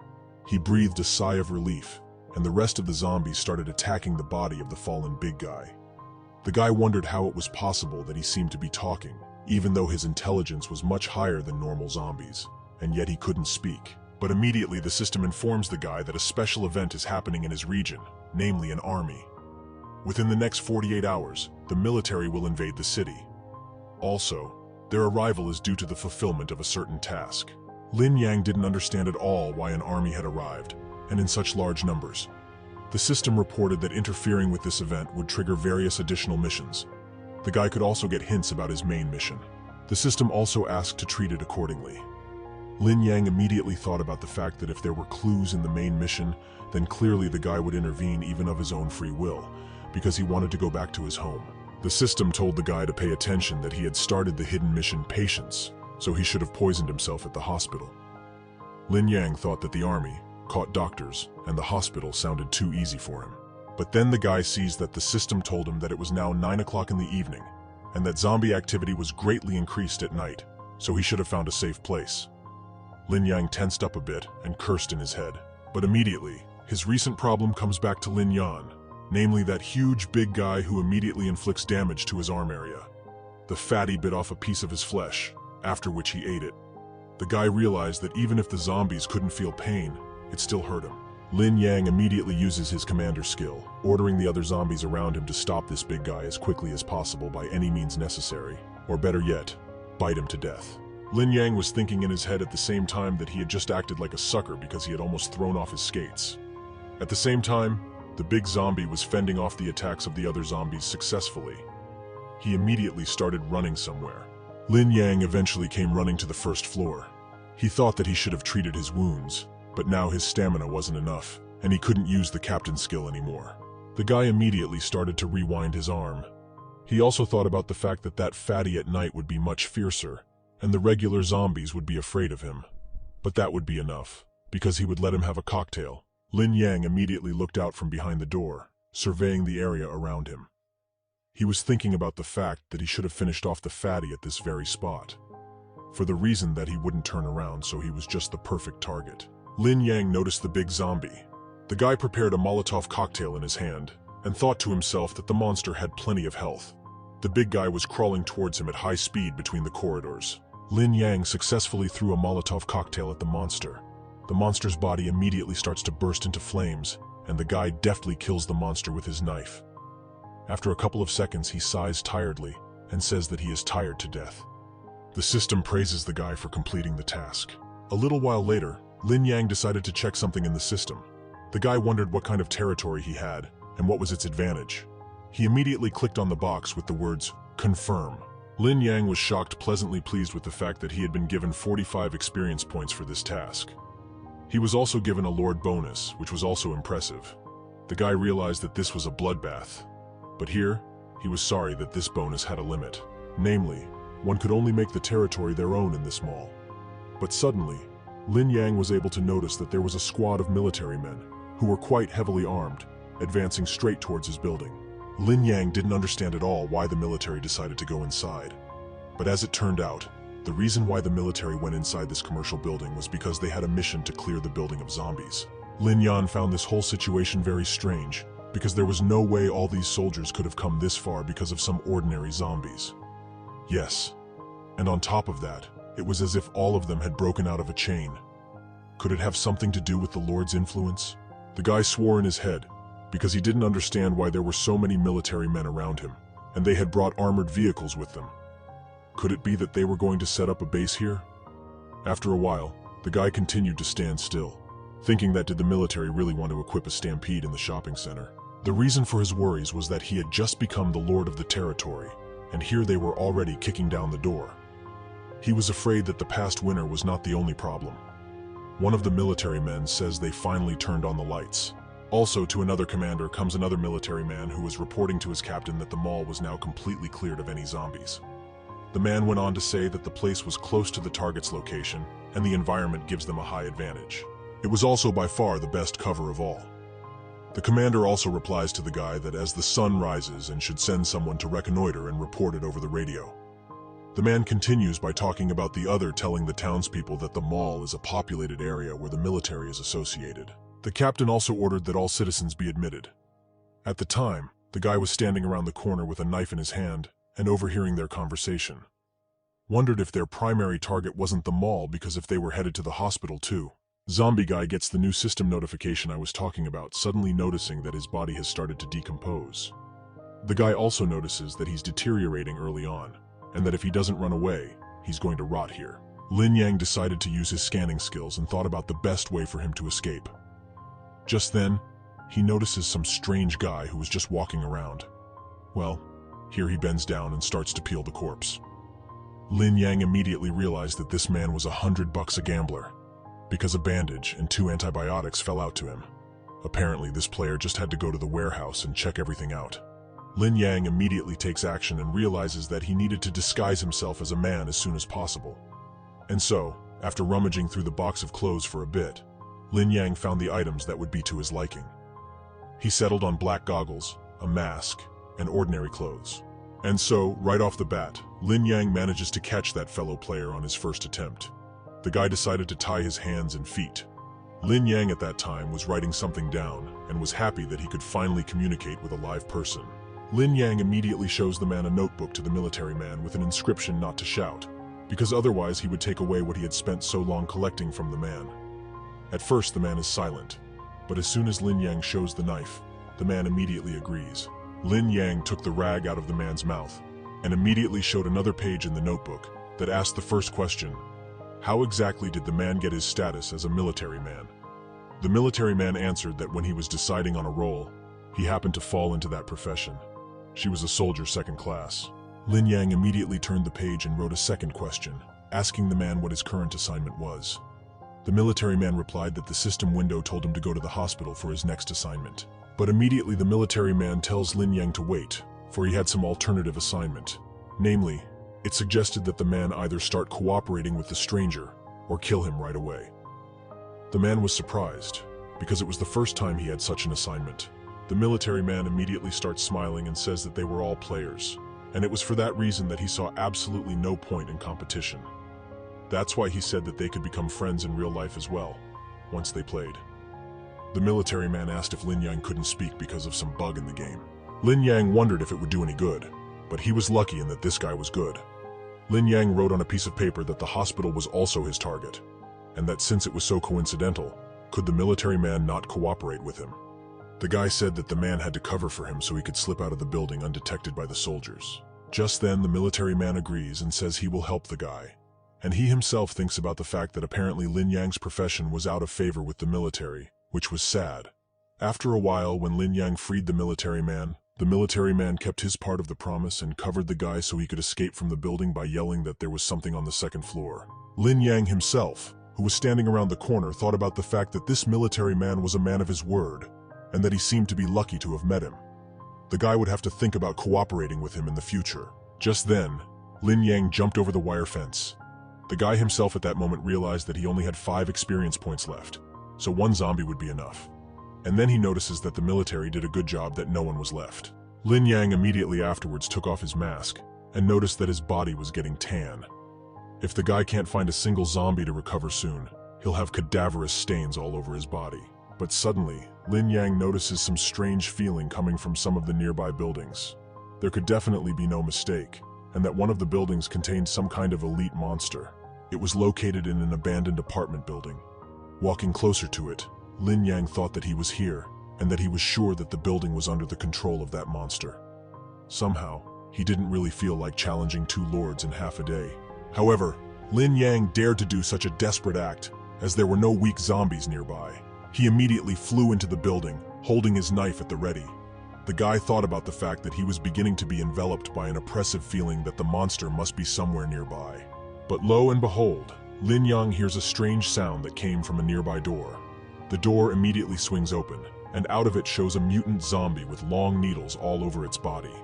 He breathed a sigh of relief, and the rest of the zombies started attacking the body of the fallen big guy. The guy wondered how it was possible that he seemed to be talking, even though his intelligence was much higher than normal zombies, and yet he couldn't speak. But immediately the system informs the guy that a special event is happening in his region, namely an army. Within the next 48 hours, the military will invade the city. Also, their arrival is due to the fulfillment of a certain task. Lin Yang didn't understand at all why an army had arrived, and in such large numbers. The system reported that interfering with this event would trigger various additional missions. The guy could also get hints about his main mission. The system also asked to treat it accordingly. Lin Yang immediately thought about the fact that if there were clues in the main mission, then clearly the guy would intervene even of his own free will, because he wanted to go back to his home. The system told the guy to pay attention that he had started the hidden mission Patience, so he should have poisoned himself at the hospital. Lin Yang thought that the army, caught doctors, and the hospital sounded too easy for him. But then the guy sees that the system told him that it was now 9 o'clock in the evening, and that zombie activity was greatly increased at night, so he should have found a safe place. Lin Yang tensed up a bit and cursed in his head. But immediately, his recent problem comes back to Lin Yan, namely that huge big guy who immediately inflicts damage to his arm area. The fatty bit off a piece of his flesh, after which he ate it. The guy realized that even if the zombies couldn't feel pain, it still hurt him. Lin Yang immediately uses his commander skill, ordering the other zombies around him to stop this big guy as quickly as possible by any means necessary, or better yet, bite him to death. Lin Yang was thinking in his head at the same time that he had just acted like a sucker because he had almost thrown off his skates. At the same time, the big zombie was fending off the attacks of the other zombies successfully. He immediately started running somewhere. Lin Yang eventually came running to the first floor. He thought that he should have treated his wounds, but now his stamina wasn't enough, and he couldn't use the captain's skill anymore. The guy immediately started to rewind his arm. He also thought about the fact that that fatty at night would be much fiercer, and the regular zombies would be afraid of him. But that would be enough, because he would let him have a cocktail. Lin Yang immediately looked out from behind the door, surveying the area around him. He was thinking about the fact that he should have finished off the fatty at this very spot, for the reason that he wouldn't turn around, so he was just the perfect target. Lin Yang noticed the big zombie. The guy prepared a Molotov cocktail in his hand, and thought to himself that the monster had plenty of health. The big guy was crawling towards him at high speed between the corridors. Lin Yang successfully threw a Molotov cocktail at the monster. The monster's body immediately starts to burst into flames, and the guy deftly kills the monster with his knife. After a couple of seconds, he sighs tiredly and says that he is tired to death. The system praises the guy for completing the task. A little while later, Lin Yang decided to check something in the system. The guy wondered what kind of territory he had and what was its advantage. He immediately clicked on the box with the words, "Confirm." Lin Yang was shocked, pleasantly pleased with the fact that he had been given 45 experience points for this task. He was also given a Lord bonus, which was also impressive. The guy realized that this was a bloodbath. But here, he was sorry that this bonus had a limit. Namely, one could only make the territory their own in this mall. But suddenly, Lin Yang was able to notice that there was a squad of military men, who were quite heavily armed, advancing straight towards his building. Lin Yang didn't understand at all why the military decided to go inside. But as it turned out, the reason why the military went inside this commercial building was because they had a mission to clear the building of zombies. Lin Yan found this whole situation very strange, because there was no way all these soldiers could have come this far because of some ordinary zombies. Yes, and on top of that, it was as if all of them had broken out of a chain. Could it have something to do with the Lord's influence? The guy swore in his head, because he didn't understand why there were so many military men around him, and they had brought armored vehicles with them. Could it be that they were going to set up a base here? After a while, the guy continued to stand still, thinking that did the military really want to equip a stampede in the shopping center? The reason for his worries was that he had just become the lord of the territory, and here they were already kicking down the door. He was afraid that the past winter was not the only problem. One of the military men says they finally turned on the lights. Also, to another commander comes another military man who was reporting to his captain that the mall was now completely cleared of any zombies. The man went on to say that the place was close to the target's location, and the environment gives them a high advantage. It was also by far the best cover of all. The commander also replies to the guy that as the sun rises and should send someone to reconnoiter and report it over the radio. The man continues by talking about the other telling the townspeople that the mall is a populated area where the military is associated. The captain also ordered that all citizens be admitted. At the time, the guy was standing around the corner with a knife in his hand and overhearing their conversation. Wondered if their primary target wasn't the mall because if they were headed to the hospital too. Zombie guy gets the new system notification I was talking about, suddenly noticing that his body has started to decompose. The guy also notices that he's deteriorating early on, and that if he doesn't run away, he's going to rot here. Lin Yang decided to use his scanning skills and thought about the best way for him to escape. Just then, he notices some strange guy who was just walking around. Well, here he bends down and starts to peel the corpse. Lin Yang immediately realized that this man was $100 a gambler, because a bandage and 2 antibiotics fell out to him. Apparently, this player just had to go to the warehouse and check everything out. Lin Yang immediately takes action and realizes that he needed to disguise himself as a man as soon as possible. And so, after rummaging through the box of clothes for a bit, Lin Yang found the items that would be to his liking. He settled on black goggles, a mask, and ordinary clothes. And so, right off the bat, Lin Yang manages to catch that fellow player on his first attempt. The guy decided to tie his hands and feet. Lin Yang at that time was writing something down and was happy that he could finally communicate with a live person. Lin Yang immediately shows the man a notebook to the military man with an inscription not to shout, because otherwise he would take away what he had spent so long collecting from the man. At first the man is silent, but as soon as Lin Yang shows the knife, the man immediately agrees. Lin Yang took the rag out of the man's mouth and immediately showed another page in the notebook that asked the first question: how exactly did the man get his status as a military man? The military man answered that when he was deciding on a role, he happened to fall into that profession. She was a soldier 2nd class. Lin Yang immediately turned the page and wrote a second question, asking the man what his current assignment was. The military man replied that the system window told him to go to the hospital for his next assignment. But immediately the military man tells Lin Yang to wait, for he had some alternative assignment. Namely, it suggested that the man either start cooperating with the stranger or kill him right away. The man was surprised, because it was the first time he had such an assignment. The military man immediately starts smiling and says that they were all players, and it was for that reason that he saw absolutely no point in competition. That's why he said that they could become friends in real life as well, once they played. The military man asked if Lin Yang couldn't speak because of some bug in the game. Lin Yang wondered if it would do any good, but he was lucky in that this guy was good. Lin Yang wrote on a piece of paper that the hospital was also his target, and that since it was so coincidental, could the military man not cooperate with him? The guy said that the man had to cover for him so he could slip out of the building undetected by the soldiers. Just then, the military man agrees and says he will help the guy, and he himself thinks about the fact that apparently Lin Yang's profession was out of favor with the military, which was sad. After a while, when Lin Yang freed the military man kept his part of the promise and covered the guy so he could escape from the building by yelling that there was something on the 2nd floor. Lin Yang himself, who was standing around the corner, thought about the fact that this military man was a man of his word, and that he seemed to be lucky to have met him. The guy would have to think about cooperating with him in the future. Just then, Lin Yang jumped over the wire fence. The guy himself at that moment realized that he only had 5 experience points left, so 1 zombie would be enough. And then he notices that the military did a good job that no one was left. Lin Yang immediately afterwards took off his mask and noticed that his body was getting tan. If the guy can't find a single zombie to recover soon, he'll have cadaverous stains all over his body. But suddenly, Lin Yang notices some strange feeling coming from some of the nearby buildings. There could definitely be no mistake, and that one of the buildings contained some kind of elite monster. It was located in an abandoned apartment building. Walking closer to it, Lin Yang thought that he was here, and that he was sure that the building was under the control of that monster. Somehow, he didn't really feel like challenging 2 lords in half a day. However, Lin Yang dared to do such a desperate act, as there were no weak zombies nearby. He immediately flew into the building, holding his knife at the ready. The guy thought about the fact that he was beginning to be enveloped by an oppressive feeling that the monster must be somewhere nearby. But lo and behold, Lin Yang hears a strange sound that came from a nearby door. The door immediately swings open, and out of it shows a mutant zombie with long needles all over its body.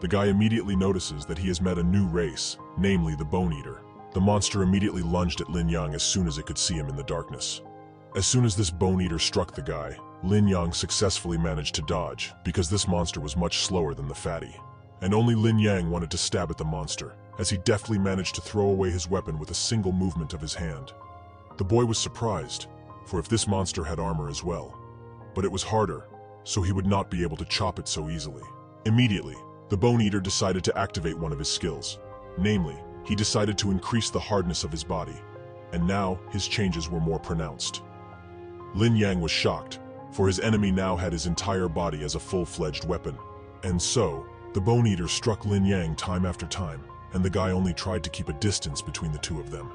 The guy immediately notices that he has met a new race, namely the Bone Eater. The monster immediately lunged at Lin Yang as soon as it could see him in the darkness. As soon as this Bone Eater struck the guy, Lin Yang successfully managed to dodge, because this monster was much slower than the fatty. And only Lin Yang wanted to stab at the monster, as he deftly managed to throw away his weapon with a single movement of his hand. The boy was surprised, for if this monster had armor as well. But it was harder, so he would not be able to chop it so easily. Immediately, the Bone Eater decided to activate one of his skills. Namely, he decided to increase the hardness of his body, and now his changes were more pronounced. Lin Yang was shocked, for his enemy now had his entire body as a full-fledged weapon. And so, the Bone Eater struck Lin Yang time after time, and the guy only tried to keep a distance between the two of them.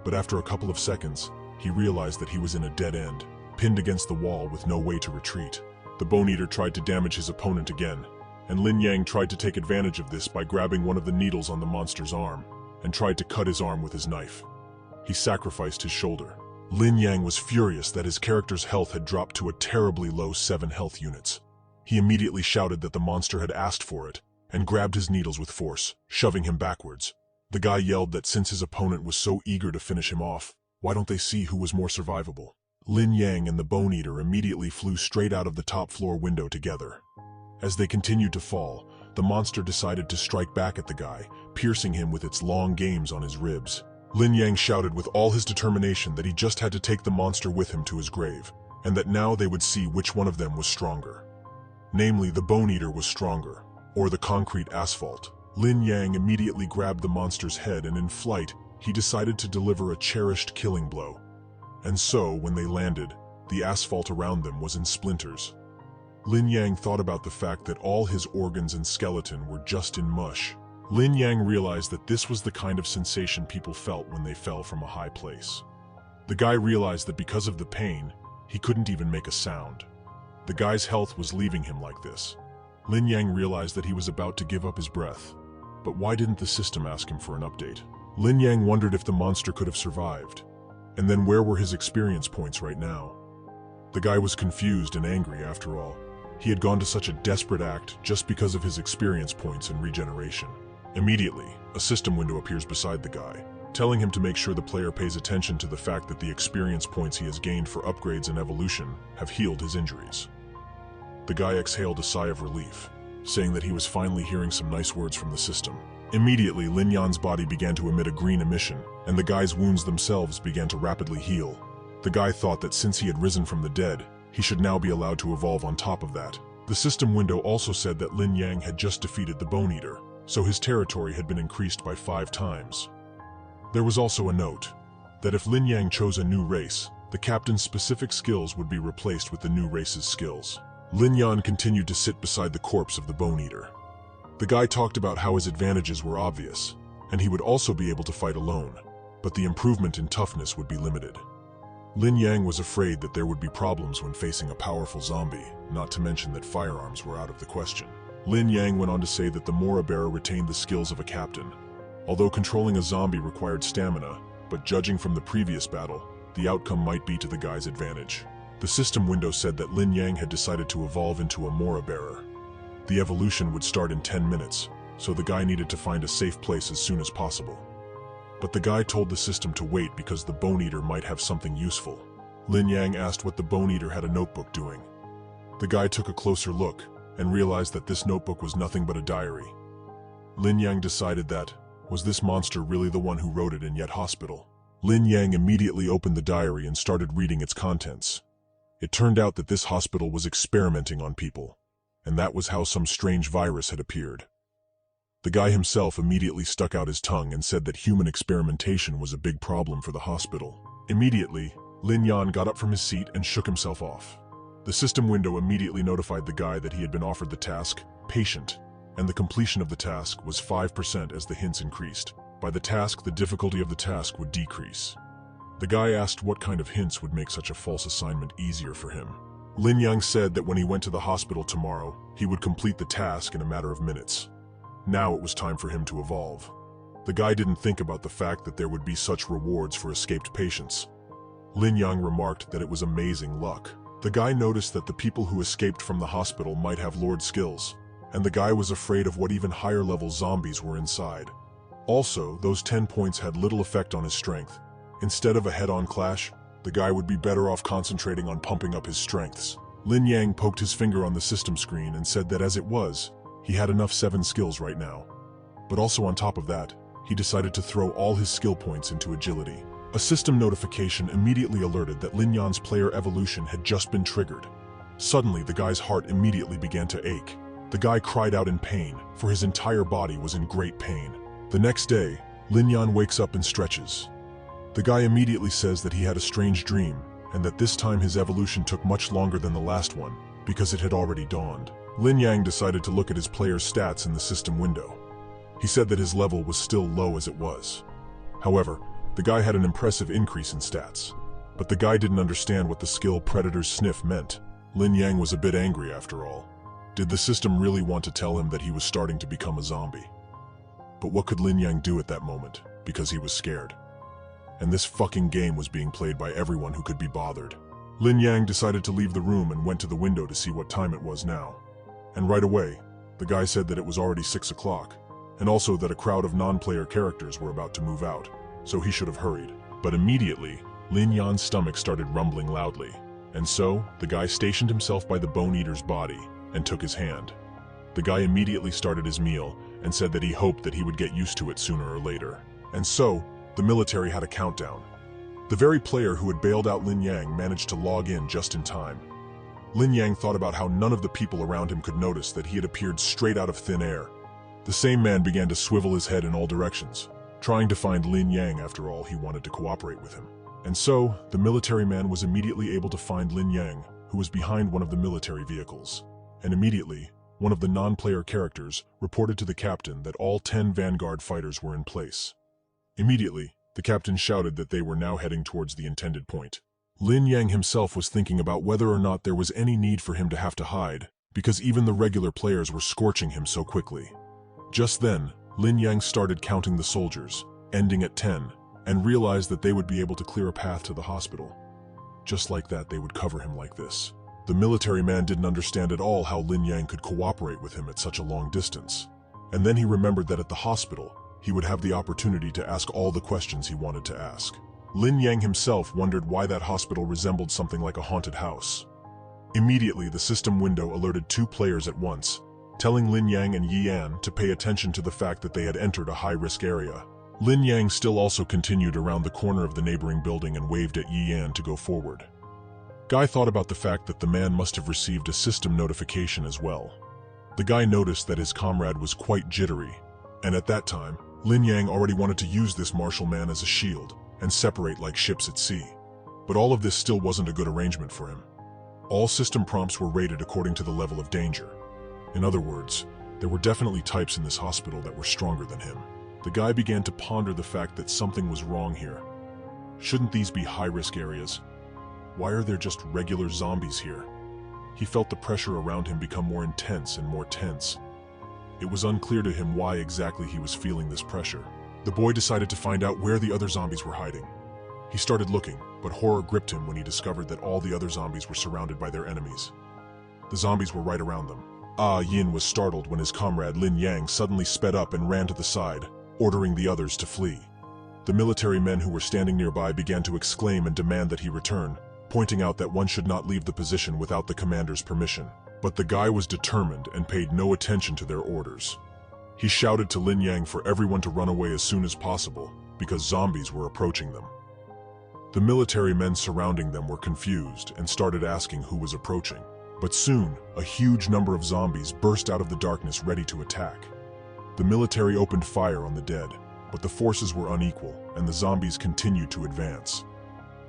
But after a couple of seconds, he realized that he was in a dead end, pinned against the wall with no way to retreat. The Bone Eater tried to damage his opponent again, and Lin Yang tried to take advantage of this by grabbing one of the needles on the monster's arm and tried to cut his arm with his knife. He sacrificed his shoulder. Lin Yang was furious that his character's health had dropped to a terribly low 7 health units. He immediately shouted that the monster had asked for it and grabbed his needles with force, shoving him backwards. The guy yelled that since his opponent was so eager to finish him off, why don't they see who was more survivable? Lin Yang and the Bone Eater immediately flew straight out of the top floor window together. As they continued to fall, the monster decided to strike back at the guy, piercing him with its long games on his ribs. Lin Yang shouted with all his determination that he just had to take the monster with him to his grave, and that now they would see which one of them was stronger. Namely, the Bone Eater was stronger, or the concrete asphalt. Lin Yang immediately grabbed the monster's head, and in flight, he decided to deliver a cherished killing blow. And so, when they landed, the asphalt around them was in splinters. Lin Yang thought about the fact that all his organs and skeleton were just in mush. Lin Yang realized that this was the kind of sensation people felt when they fell from a high place. The guy realized that because of the pain, he couldn't even make a sound. The guy's health was leaving him like this. Lin Yang realized that he was about to give up his breath. But why didn't the system ask him for an update? Lin Yang wondered if the monster could have survived. And then where were his experience points right now? The guy was confused and angry after all. He had gone to such a desperate act just because of his experience points and regeneration. Immediately, a system window appears beside the guy, telling him to make sure the player pays attention to the fact that the experience points he has gained for upgrades and evolution have healed his injuries. The guy exhaled a sigh of relief, saying that he was finally hearing some nice words from the system. Immediately, Lin Yan's body began to emit a green emission, and the guy's wounds themselves began to rapidly heal. The guy thought that since he had risen from the dead, he should now be allowed to evolve on top of that. The system window also said that Lin Yang had just defeated the Bone Eater, so his territory had been increased by 5 times. There was also a note that if Lin Yang chose a new race, the captain's specific skills would be replaced with the new race's skills. Lin Yan continued to sit beside the corpse of the Bone Eater. The guy talked about how his advantages were obvious, and he would also be able to fight alone, but the improvement in toughness would be limited. Lin Yang was afraid that there would be problems when facing a powerful zombie, not to mention that firearms were out of the question. Lin Yang went on to say that the Mora Bearer retained the skills of a captain. Although controlling a zombie required stamina, but judging from the previous battle, the outcome might be to the guy's advantage. The system window said that Lin Yang had decided to evolve into a Mora Bearer. The evolution would start in 10 minutes, so the guy needed to find a safe place as soon as possible. But the guy told the system to wait because the Bone Eater might have something useful. Lin Yang asked what the Bone Eater had a notebook doing. The guy took a closer look and realized that this notebook was nothing but a diary. Lin Yang decided that, was this monster really the one who wrote it in Yet Hospital? Lin Yang immediately opened the diary and started reading its contents. It turned out that this hospital was experimenting on people, and that was how some strange virus had appeared. The guy himself immediately stuck out his tongue and said that human experimentation was a big problem for the hospital. Immediately, Lin Yan got up from his seat and shook himself off. The system window immediately notified the guy that he had been offered the task, Patient, and the completion of the task was 5% as the hints increased. By the task, the difficulty of the task would decrease. The guy asked what kind of hints would make such a false assignment easier for him. Lin Yang said that when he went to the hospital tomorrow, he would complete the task in a matter of minutes. Now it was time for him to evolve. The guy didn't think about the fact that there would be such rewards for escaped patients. Lin Yang remarked that it was amazing luck. The guy noticed that the people who escaped from the hospital might have Lord skills, and the guy was afraid of what even higher level zombies were inside. Also, those 10 points had little effect on his strength. Instead of a head-on clash, the guy would be better off concentrating on pumping up his strengths. Lin Yang poked his finger on the system screen and said that as it was, he had enough 7 skills right now. But also on top of that, he decided to throw all his skill points into agility. A system notification immediately alerted that Lin Yan's player evolution had just been triggered. Suddenly, the guy's heart immediately began to ache. The guy cried out in pain, for his entire body was in great pain. The next day, Lin Yan wakes up and stretches. The guy immediately says that he had a strange dream, and that this time his evolution took much longer than the last one, because it had already dawned. Lin Yang decided to look at his player's stats in the system window. He said that his level was still low as it was. However, The guy had an impressive increase in stats. But the guy didn't understand what the skill Predator's Sniff meant. Lin Yang was a bit angry after all. Did the system really want to tell him that he was starting to become a zombie? But what could Lin Yang do at that moment? Because he was scared. And this fucking game was being played by everyone who could be bothered. Lin Yang decided to leave the room and went to the window to see what time it was now. And right away, the guy said that it was already 6 o'clock, and also that a crowd of non-player characters were about to move out, so he should have hurried. But immediately, Lin Yan's stomach started rumbling loudly, and so the guy stationed himself by the Bone Eater's body and took his hand. The guy immediately started his meal and said that he hoped that he would get used to it sooner or later. And so, the military had a countdown. The very player who had bailed out Lin Yang managed to log in just in time. Lin Yang thought about how none of the people around him could notice that he had appeared straight out of thin air. The same man began to swivel his head in all directions, trying to find Lin Yang. After all, he wanted to cooperate with him. And so, the military man was immediately able to find Lin Yang, who was behind one of the military vehicles. And immediately, one of the non-player characters reported to the captain that all 10 Vanguard fighters were in place. Immediately, the captain shouted that they were now heading towards the intended point. Lin Yang himself was thinking about whether or not there was any need for him to have to hide, because even the regular players were scorching him so quickly. Just then, Lin Yang started counting the soldiers, ending at 10, and realized that they would be able to clear a path to the hospital. Just like that, they would cover him like this. The military man didn't understand at all how Lin Yang could cooperate with him at such a long distance. And then he remembered that at the hospital, he would have the opportunity to ask all the questions he wanted to ask. Lin Yang himself wondered why that hospital resembled something like a haunted house. Immediately, the system window alerted 2 players at once, telling Lin Yang and Yi An to pay attention to the fact that they had entered a high-risk area. Lin Yang still also continued around the corner of the neighboring building and waved at Yi An to go forward. Guy thought about the fact that the man must have received a system notification as well. The guy noticed that his comrade was quite jittery, and at that time, Lin Yang already wanted to use this martial man as a shield and separate like ships at sea. But all of this still wasn't a good arrangement for him. All system prompts were rated according to the level of danger. In other words, there were definitely types in this hospital that were stronger than him. The guy began to ponder the fact that something was wrong here. Shouldn't these be high-risk areas? Why are there just regular zombies here? He felt the pressure around him become more intense and more tense. It was unclear to him why exactly he was feeling this pressure. The boy decided to find out where the other zombies were hiding. He started looking, but horror gripped him when he discovered that all the other zombies were surrounded by their enemies. The zombies were right around them. Yin was startled when his comrade Lin Yang suddenly sped up and ran to the side, ordering the others to flee. The military men who were standing nearby began to exclaim and demand that he return, pointing out that one should not leave the position without the commander's permission. But the guy was determined and paid no attention to their orders. He shouted to Lin Yang for everyone to run away as soon as possible, because zombies were approaching them. The military men surrounding them were confused and started asking who was approaching. But soon, a huge number of zombies burst out of the darkness ready to attack. The military opened fire on the dead, but the forces were unequal and the zombies continued to advance.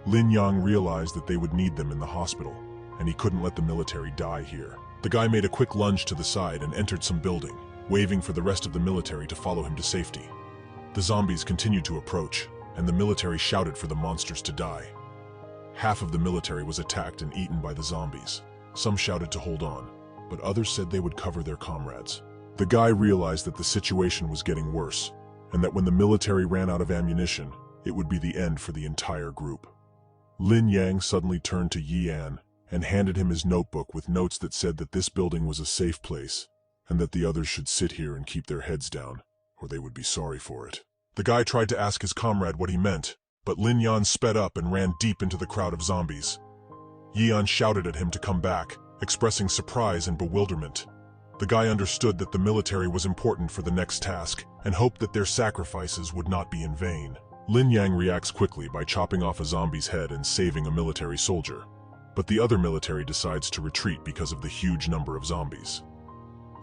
Lin Yang realized that they would need them in the hospital, and he couldn't let the military die here. The guy made a quick lunge to the side and entered some building, waving for the rest of the military to follow him to safety. The zombies continued to approach, and the military shouted for the monsters to die. Half of the military was attacked and eaten by the zombies. Some shouted to hold on, but others said they would cover their comrades. The guy realized that the situation was getting worse, and that when the military ran out of ammunition, it would be the end for the entire group. Lin Yang suddenly turned to Yi An and handed him his notebook with notes that said that this building was a safe place, and that the others should sit here and keep their heads down, or they would be sorry for it. The guy tried to ask his comrade what he meant, but Lin Yan sped up and ran deep into the crowd of zombies. Yi An shouted at him to come back, expressing surprise and bewilderment. The guy understood that the military was important for the next task, and hoped that their sacrifices would not be in vain. Lin Yang reacts quickly by chopping off a zombie's head and saving a military soldier. But the other military decides to retreat because of the huge number of zombies.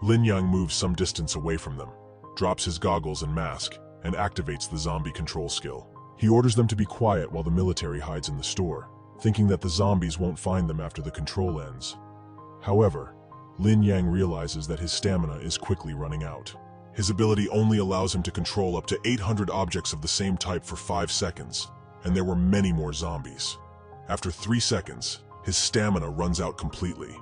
Lin Yang moves some distance away from them, drops his goggles and mask, and activates the zombie control skill. He orders them to be quiet while the military hides in the store, thinking that the zombies won't find them after the control ends. However, Lin Yang realizes that his stamina is quickly running out. His ability only allows him to control up to 800 objects of the same type for 5 seconds, and there were many more zombies. After 3 seconds, his stamina runs out completely.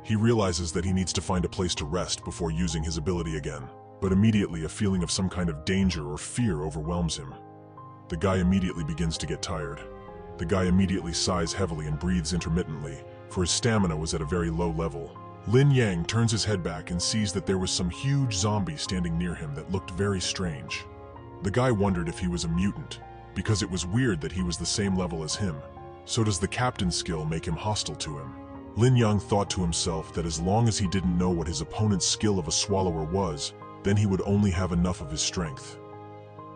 He realizes that he needs to find a place to rest before using his ability again, but immediately a feeling of some kind of danger or fear overwhelms him. The guy immediately begins to get tired. The guy immediately sighs heavily and breathes intermittently, for his stamina was at a very low level. Lin Yang turns his head back and sees that there was some huge zombie standing near him that looked very strange. The guy wondered if he was a mutant, because it was weird that he was the same level as him. So does the captain's skill make him hostile to him? Lin Yang thought to himself that as long as he didn't know what his opponent's skill of a swallower was, then he would only have enough of his strength.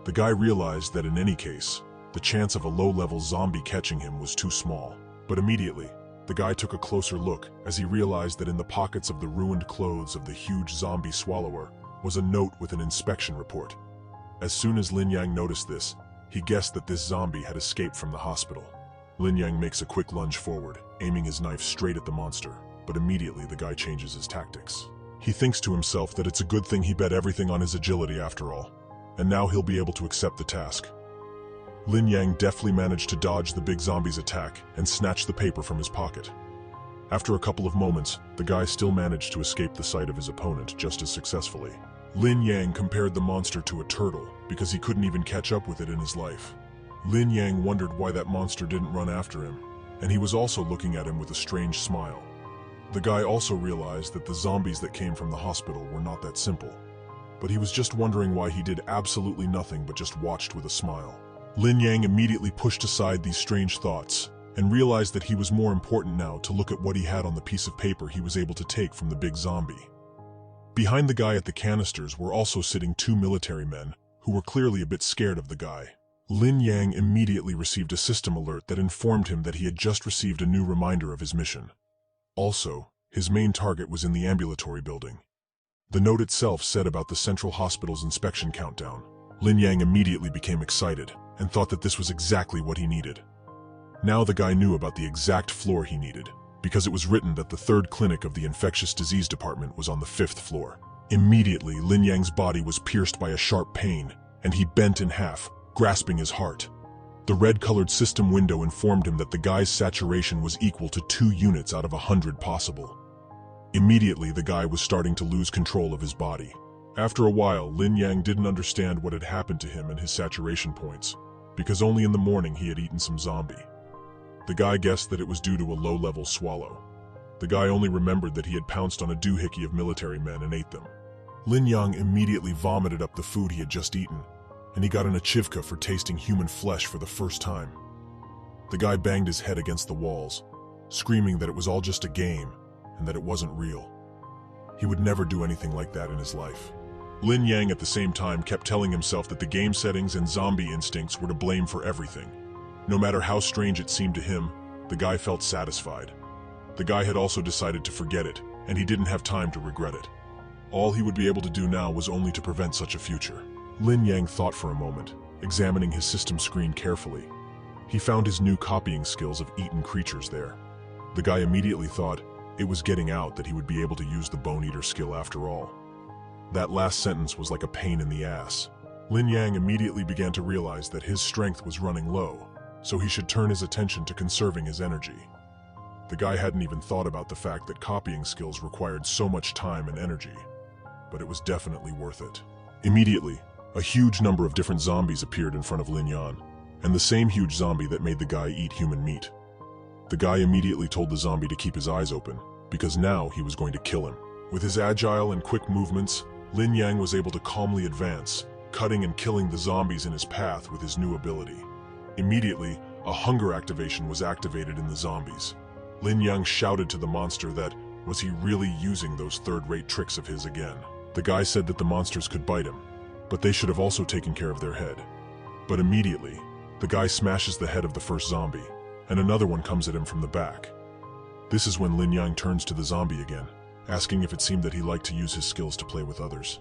The guy realized that in any case, the chance of a low-level zombie catching him was too small. But immediately, the guy took a closer look as he realized that in the pockets of the ruined clothes of the huge zombie swallower was a note with an inspection report. As soon as Lin Yang noticed this, he guessed that this zombie had escaped from the hospital. Lin Yang makes a quick lunge forward, aiming his knife straight at the monster, but immediately the guy changes his tactics. He thinks to himself that it's a good thing he bet everything on his agility after all, and now he'll be able to accept the task. Lin Yang deftly managed to dodge the big zombie's attack and snatch the paper from his pocket. After a couple of moments, the guy still managed to escape the sight of his opponent just as successfully. Lin Yang compared the monster to a turtle because he couldn't even catch up with it in his life. Lin Yang wondered why that monster didn't run after him, and he was also looking at him with a strange smile. The guy also realized that the zombies that came from the hospital were not that simple. But he was just wondering why he did absolutely nothing but just watched with a smile. Lin Yang immediately pushed aside these strange thoughts and realized that he was more important now to look at what he had on the piece of paper he was able to take from the big zombie. Behind the guy at the canisters were also sitting 2 military men who were clearly a bit scared of the guy. Lin Yang immediately received a system alert that informed him that he had just received a new reminder of his mission. Also, his main target was in the ambulatory building. The note itself said about the Central Hospital's inspection countdown. Lin Yang immediately became excited and thought that this was exactly what he needed. Now the guy knew about the exact floor he needed, because it was written that the 3rd clinic of the infectious disease department was on the 5th floor. Immediately, Lin Yang's body was pierced by a sharp pain, and he bent in half, grasping his heart. The red-colored system window informed him that the guy's saturation was equal to 2 units out of 100 possible. Immediately, the guy was starting to lose control of his body. After a while, Lin Yang didn't understand what had happened to him and his saturation points, because only in the morning he had eaten some zombie. The guy guessed that it was due to a low-level swallow. The guy only remembered that he had pounced on a doohickey of military men and ate them. Lin Yang immediately vomited up the food he had just eaten, and he got an achivka for tasting human flesh for the first time. The guy banged his head against the walls, screaming that it was all just a game and that it wasn't real. He would never do anything like that in his life. Lin Yang at the same time kept telling himself that the game settings and zombie instincts were to blame for everything. No matter how strange it seemed to him, the guy felt satisfied. The guy had also decided to forget it, and he didn't have time to regret it. All he would be able to do now was only to prevent such a future. Lin Yang thought for a moment, examining his system screen carefully. He found his new copying skills of eaten creatures there. The guy immediately thought it was getting out that he would be able to use the Bone Eater skill after all. That last sentence was like a pain in the ass. Lin Yang immediately began to realize that his strength was running low, so he should turn his attention to conserving his energy. The guy hadn't even thought about the fact that copying skills required so much time and energy, but it was definitely worth it. Immediately, a huge number of different zombies appeared in front of Lin Yang, and the same huge zombie that made the guy eat human meat. The guy immediately told the zombie to keep his eyes open, because now he was going to kill him. With his agile and quick movements, Lin Yang was able to calmly advance, cutting and killing the zombies in his path with his new ability. Immediately, a hunger activation was activated in the zombies. Lin Yang shouted to the monster that, was he really using those third-rate tricks of his again? The guy said that the monsters could bite him, but they should have also taken care of their head. But immediately, the guy smashes the head of the first zombie, and another one comes at him from the back. This is when Lin Yang turns to the zombie again, asking if it seemed that he liked to use his skills to play with others.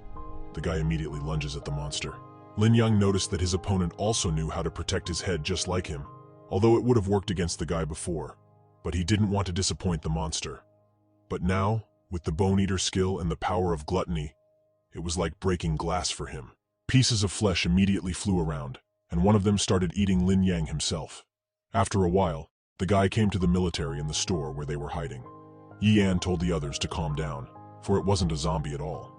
The guy immediately lunges at the monster. Lin Yang noticed that his opponent also knew how to protect his head just like him, although it would have worked against the guy before, but he didn't want to disappoint the monster. But now, with the Bone Eater skill and the power of gluttony, It was like breaking glass for him. Pieces of flesh immediately flew around, and one of them started eating Lin Yang himself. After a while, the guy came to the military in the store where they were hiding. Yi An told the others to calm down, for it wasn't a zombie at all.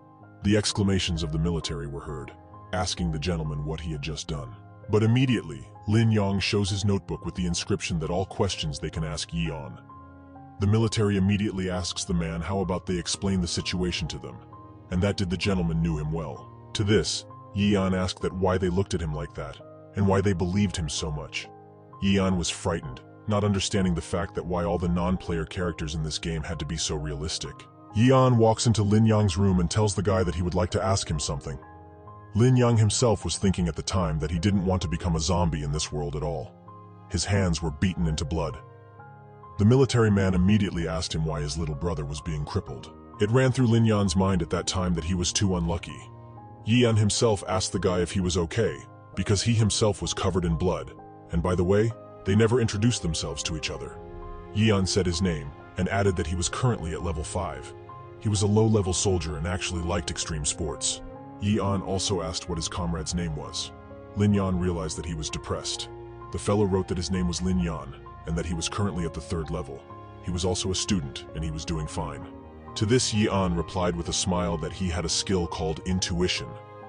The exclamations of the military were heard, asking the gentleman what he had just done. But immediately, Lin Yang shows his notebook with the inscription that all questions they can ask Yi An. The military immediately asks the man how about they explain the situation to them, and that the gentleman knew him well. To this, Yi An asked that why they looked at him like that, and why they believed him so much. Yi An was frightened, not understanding the fact that why all the non-player characters in this game had to be so realistic. Yi An walks into Lin Yang's room and tells the guy that he would like to ask him something. Lin Yang himself was thinking at the time that he didn't want to become a zombie in this world at all. His hands were beaten into blood. The military man immediately asked him why his little brother was being crippled. It ran through Lin Yan's mind at that time that he was too unlucky. Yi An himself asked the guy if he was okay, because he himself was covered in blood, and by the way, they never introduced themselves to each other. Yi An said his name, and added that he was currently at level 5. He was a low-level soldier and actually liked extreme sports. Yi An also asked what his comrade's name was. Lin Yan realized that he was depressed. The fellow wrote that his name was Lin Yan, and that he was currently at the 3rd level. He was also a student, and he was doing fine. To this, Yi An replied with a smile that he had a skill called intuition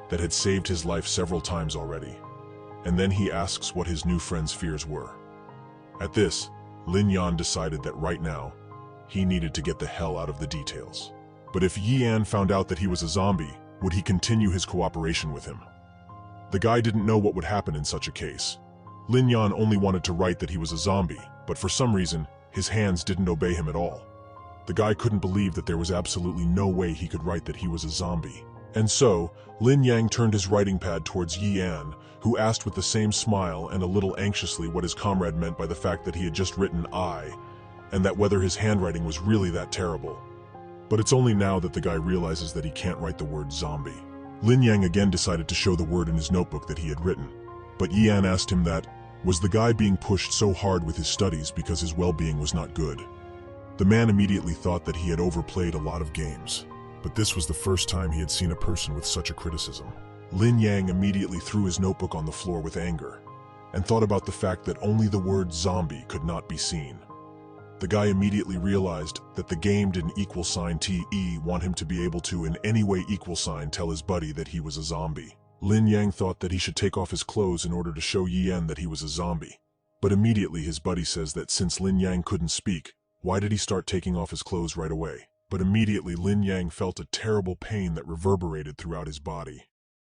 that had saved his life several times already. And then he asks what his new friend's fears were. At this, Lin Yan decided that right now, he needed to get the hell out of the details. But if Yi An found out that he was a zombie, would he continue his cooperation with him? The guy didn't know what would happen in such a case. Lin Yan only wanted to write that he was a zombie, but for some reason, his hands didn't obey him at all. The guy couldn't believe that there was absolutely no way he could write that he was a zombie. And so, Lin Yang turned his writing pad towards Yi An, who asked with the same smile and a little anxiously what his comrade meant by the fact that he had just written I, and that whether his handwriting was really that terrible. But it's only now that the guy realizes that he can't write the word zombie. Lin Yang again decided to show the word in his notebook that he had written. But Yi An asked him that, was the guy being pushed so hard with his studies because his well-being was not good? The man immediately thought that he had overplayed a lot of games, but this was the first time he had seen a person with such a criticism. Lin Yang immediately threw his notebook on the floor with anger, and thought about the fact that only the word zombie could not be seen. The guy immediately realized that the game didn't =TE want him to be able to in any way tell his buddy that he was a zombie. Lin Yang thought that he should take off his clothes in order to show Yi An that he was a zombie. But immediately his buddy says that since Lin Yang couldn't speak, why did he start taking off his clothes right away? But immediately Lin Yang felt a terrible pain that reverberated throughout his body.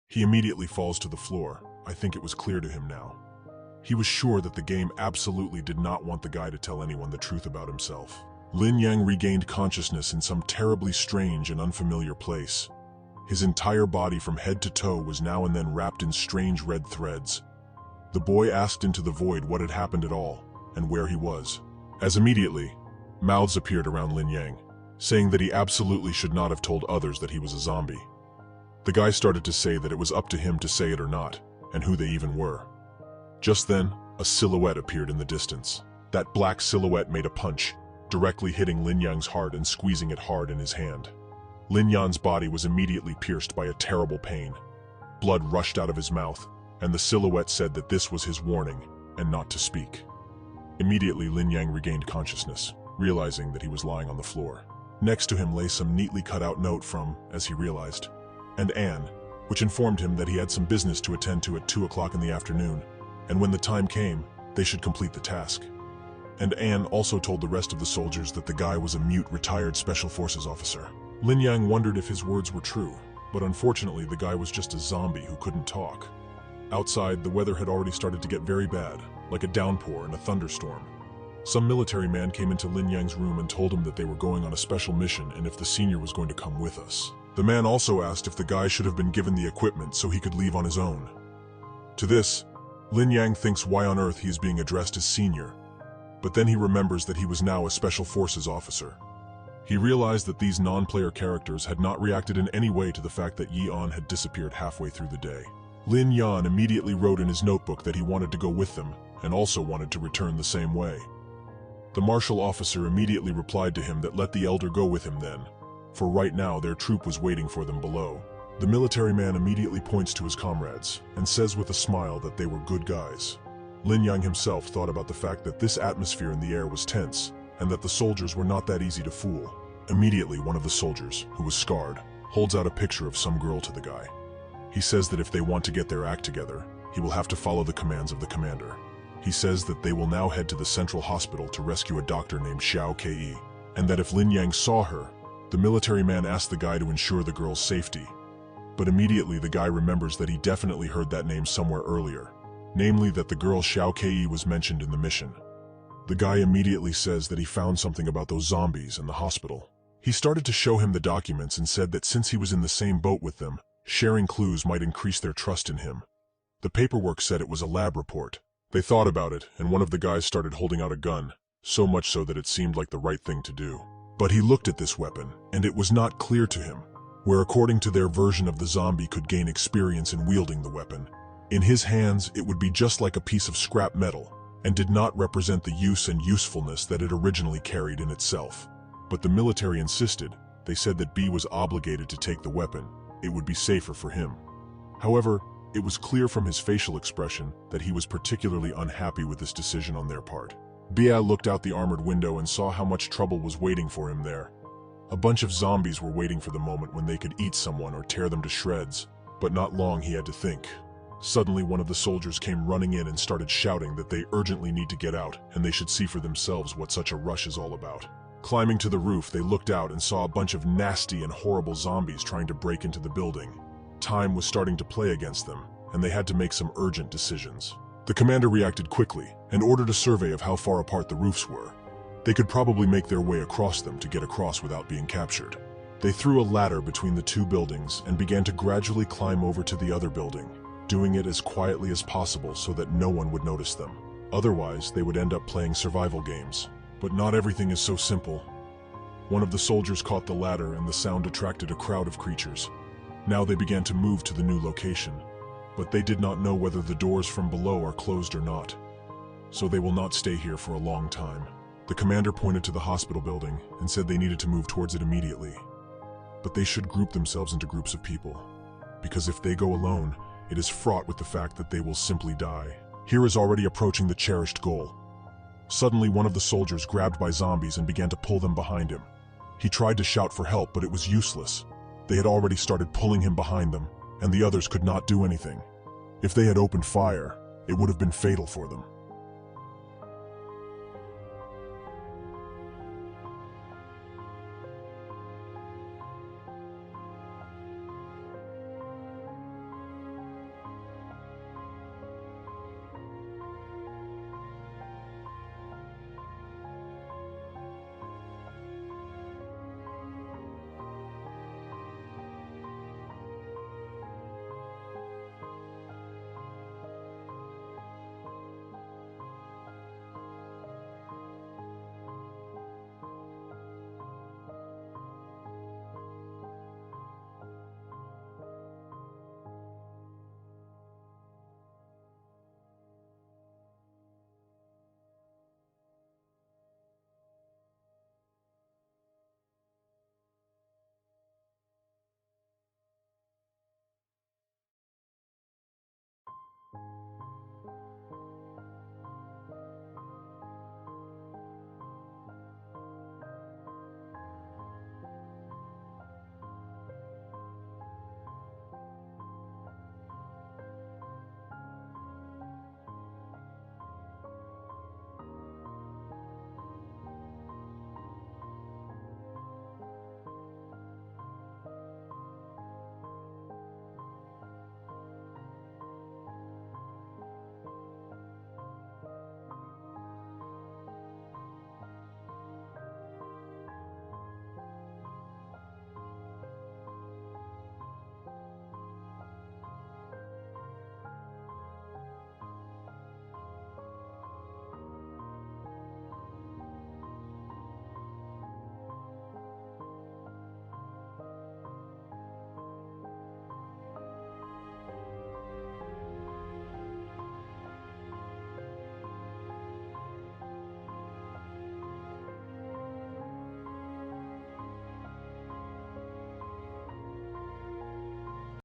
He immediately falls to the floor. I think it was clear to him now. He was sure that the game absolutely did not want the guy to tell anyone the truth about himself. Lin Yang regained consciousness in some terribly strange and unfamiliar place. His entire body from head to toe was now and then wrapped in strange red threads. The boy asked into the void what had happened at all, and where he was. As immediately, mouths appeared around Lin Yang, saying that he absolutely should not have told others that he was a zombie. The guy started to say that it was up to him to say it or not, and who they even were. Just then, a silhouette appeared in the distance. That black silhouette made a punch, directly hitting Lin Yang's heart and squeezing it hard in his hand. Lin Yan's body was immediately pierced by a terrible pain. Blood rushed out of his mouth, and the silhouette said that this was his warning, and not to speak. Immediately, Lin Yang regained consciousness, realizing that he was lying on the floor. Next to him lay some neatly cut-out note from, as he realized, and Anne, which informed him that he had some business to attend to at 2 o'clock in the afternoon, and when the time came, they should complete the task. And Anne also told the rest of the soldiers that the guy was a mute retired Special Forces officer. Lin Yang wondered if his words were true, but unfortunately the guy was just a zombie who couldn't talk. Outside, the weather had already started to get very bad, like a downpour and a thunderstorm. Some military man came into Lin Yang's room and told him that they were going on a special mission and if the senior was going to come with us. The man also asked if the guy should have been given the equipment so he could leave on his own. To this, Lin Yang thinks why on earth he is being addressed as senior, but then he remembers that he was now a Special Forces officer. He realized that these non-player characters had not reacted in any way to the fact that Yi An had disappeared halfway through the day. Lin Yan immediately wrote in his notebook that he wanted to go with them and also wanted to return the same way. The martial officer immediately replied to him that let the elder go with him then, for right now their troop was waiting for them below. The military man immediately points to his comrades and says with a smile that they were good guys. Lin Yang himself thought about the fact that this atmosphere in the air was tense and that the soldiers were not that easy to fool. Immediately, one of the soldiers, who was scarred, holds out a picture of some girl to the guy. He says that if they want to get their act together, he will have to follow the commands of the commander. He says that they will now head to the central hospital to rescue a doctor named Xiao Ke, and that if Lin Yang saw her, the military man asked the guy to ensure the girl's safety. But immediately the guy remembers that he definitely heard that name somewhere earlier, namely that the girl Xiao Ke was mentioned in the mission. The guy immediately says that he found something about those zombies in the hospital. He started to show him the documents and said that since he was in the same boat with them, sharing clues might increase their trust in him. The paperwork said it was a lab report. They thought about it, and one of the guys started holding out a gun, so much so that it seemed like the right thing to do. But he looked at this weapon, and it was not clear to him, where according to their version of the zombie could gain experience in wielding the weapon. In his hands, it would be just like a piece of scrap metal, and did not represent the use and usefulness that it originally carried in itself. But the military insisted. They said that B was obligated to take the weapon. It would be safer for him. However, it was clear from his facial expression that he was particularly unhappy with this decision on their part. Bia looked out the armored window and saw how much trouble was waiting for him there. A bunch of zombies were waiting for the moment when they could eat someone or tear them to shreds, but not long he had to think. Suddenly, one of the soldiers came running in and started shouting that they urgently need to get out and they should see for themselves what such a rush is all about. Climbing to the roof, they looked out and saw a bunch of nasty and horrible zombies trying to break into the building. Time was starting to play against them, and they had to make some urgent decisions. The commander reacted quickly and ordered a survey of how far apart the roofs were. They could probably make their way across them to get across without being captured. They threw a ladder between the two buildings and began to gradually climb over to the other building, doing it as quietly as possible so that no one would notice them. Otherwise, they would end up playing survival games. But not everything is so simple. One of the soldiers caught the ladder and the sound attracted a crowd of creatures. Now they began to move to the new location, but they did not know whether the doors from below are closed or not. So they will not stay here for a long time. The commander pointed to the hospital building and said they needed to move towards it immediately. But they should group themselves into groups of people, because if they go alone, it is fraught with the fact that they will simply die. Here is already approaching the cherished goal. Suddenly, one of the soldiers grabbed by zombies and began to pull them behind him. He tried to shout for help, but it was useless. They had already started pulling him behind them, and the others could not do anything. If they had opened fire, it would have been fatal for them.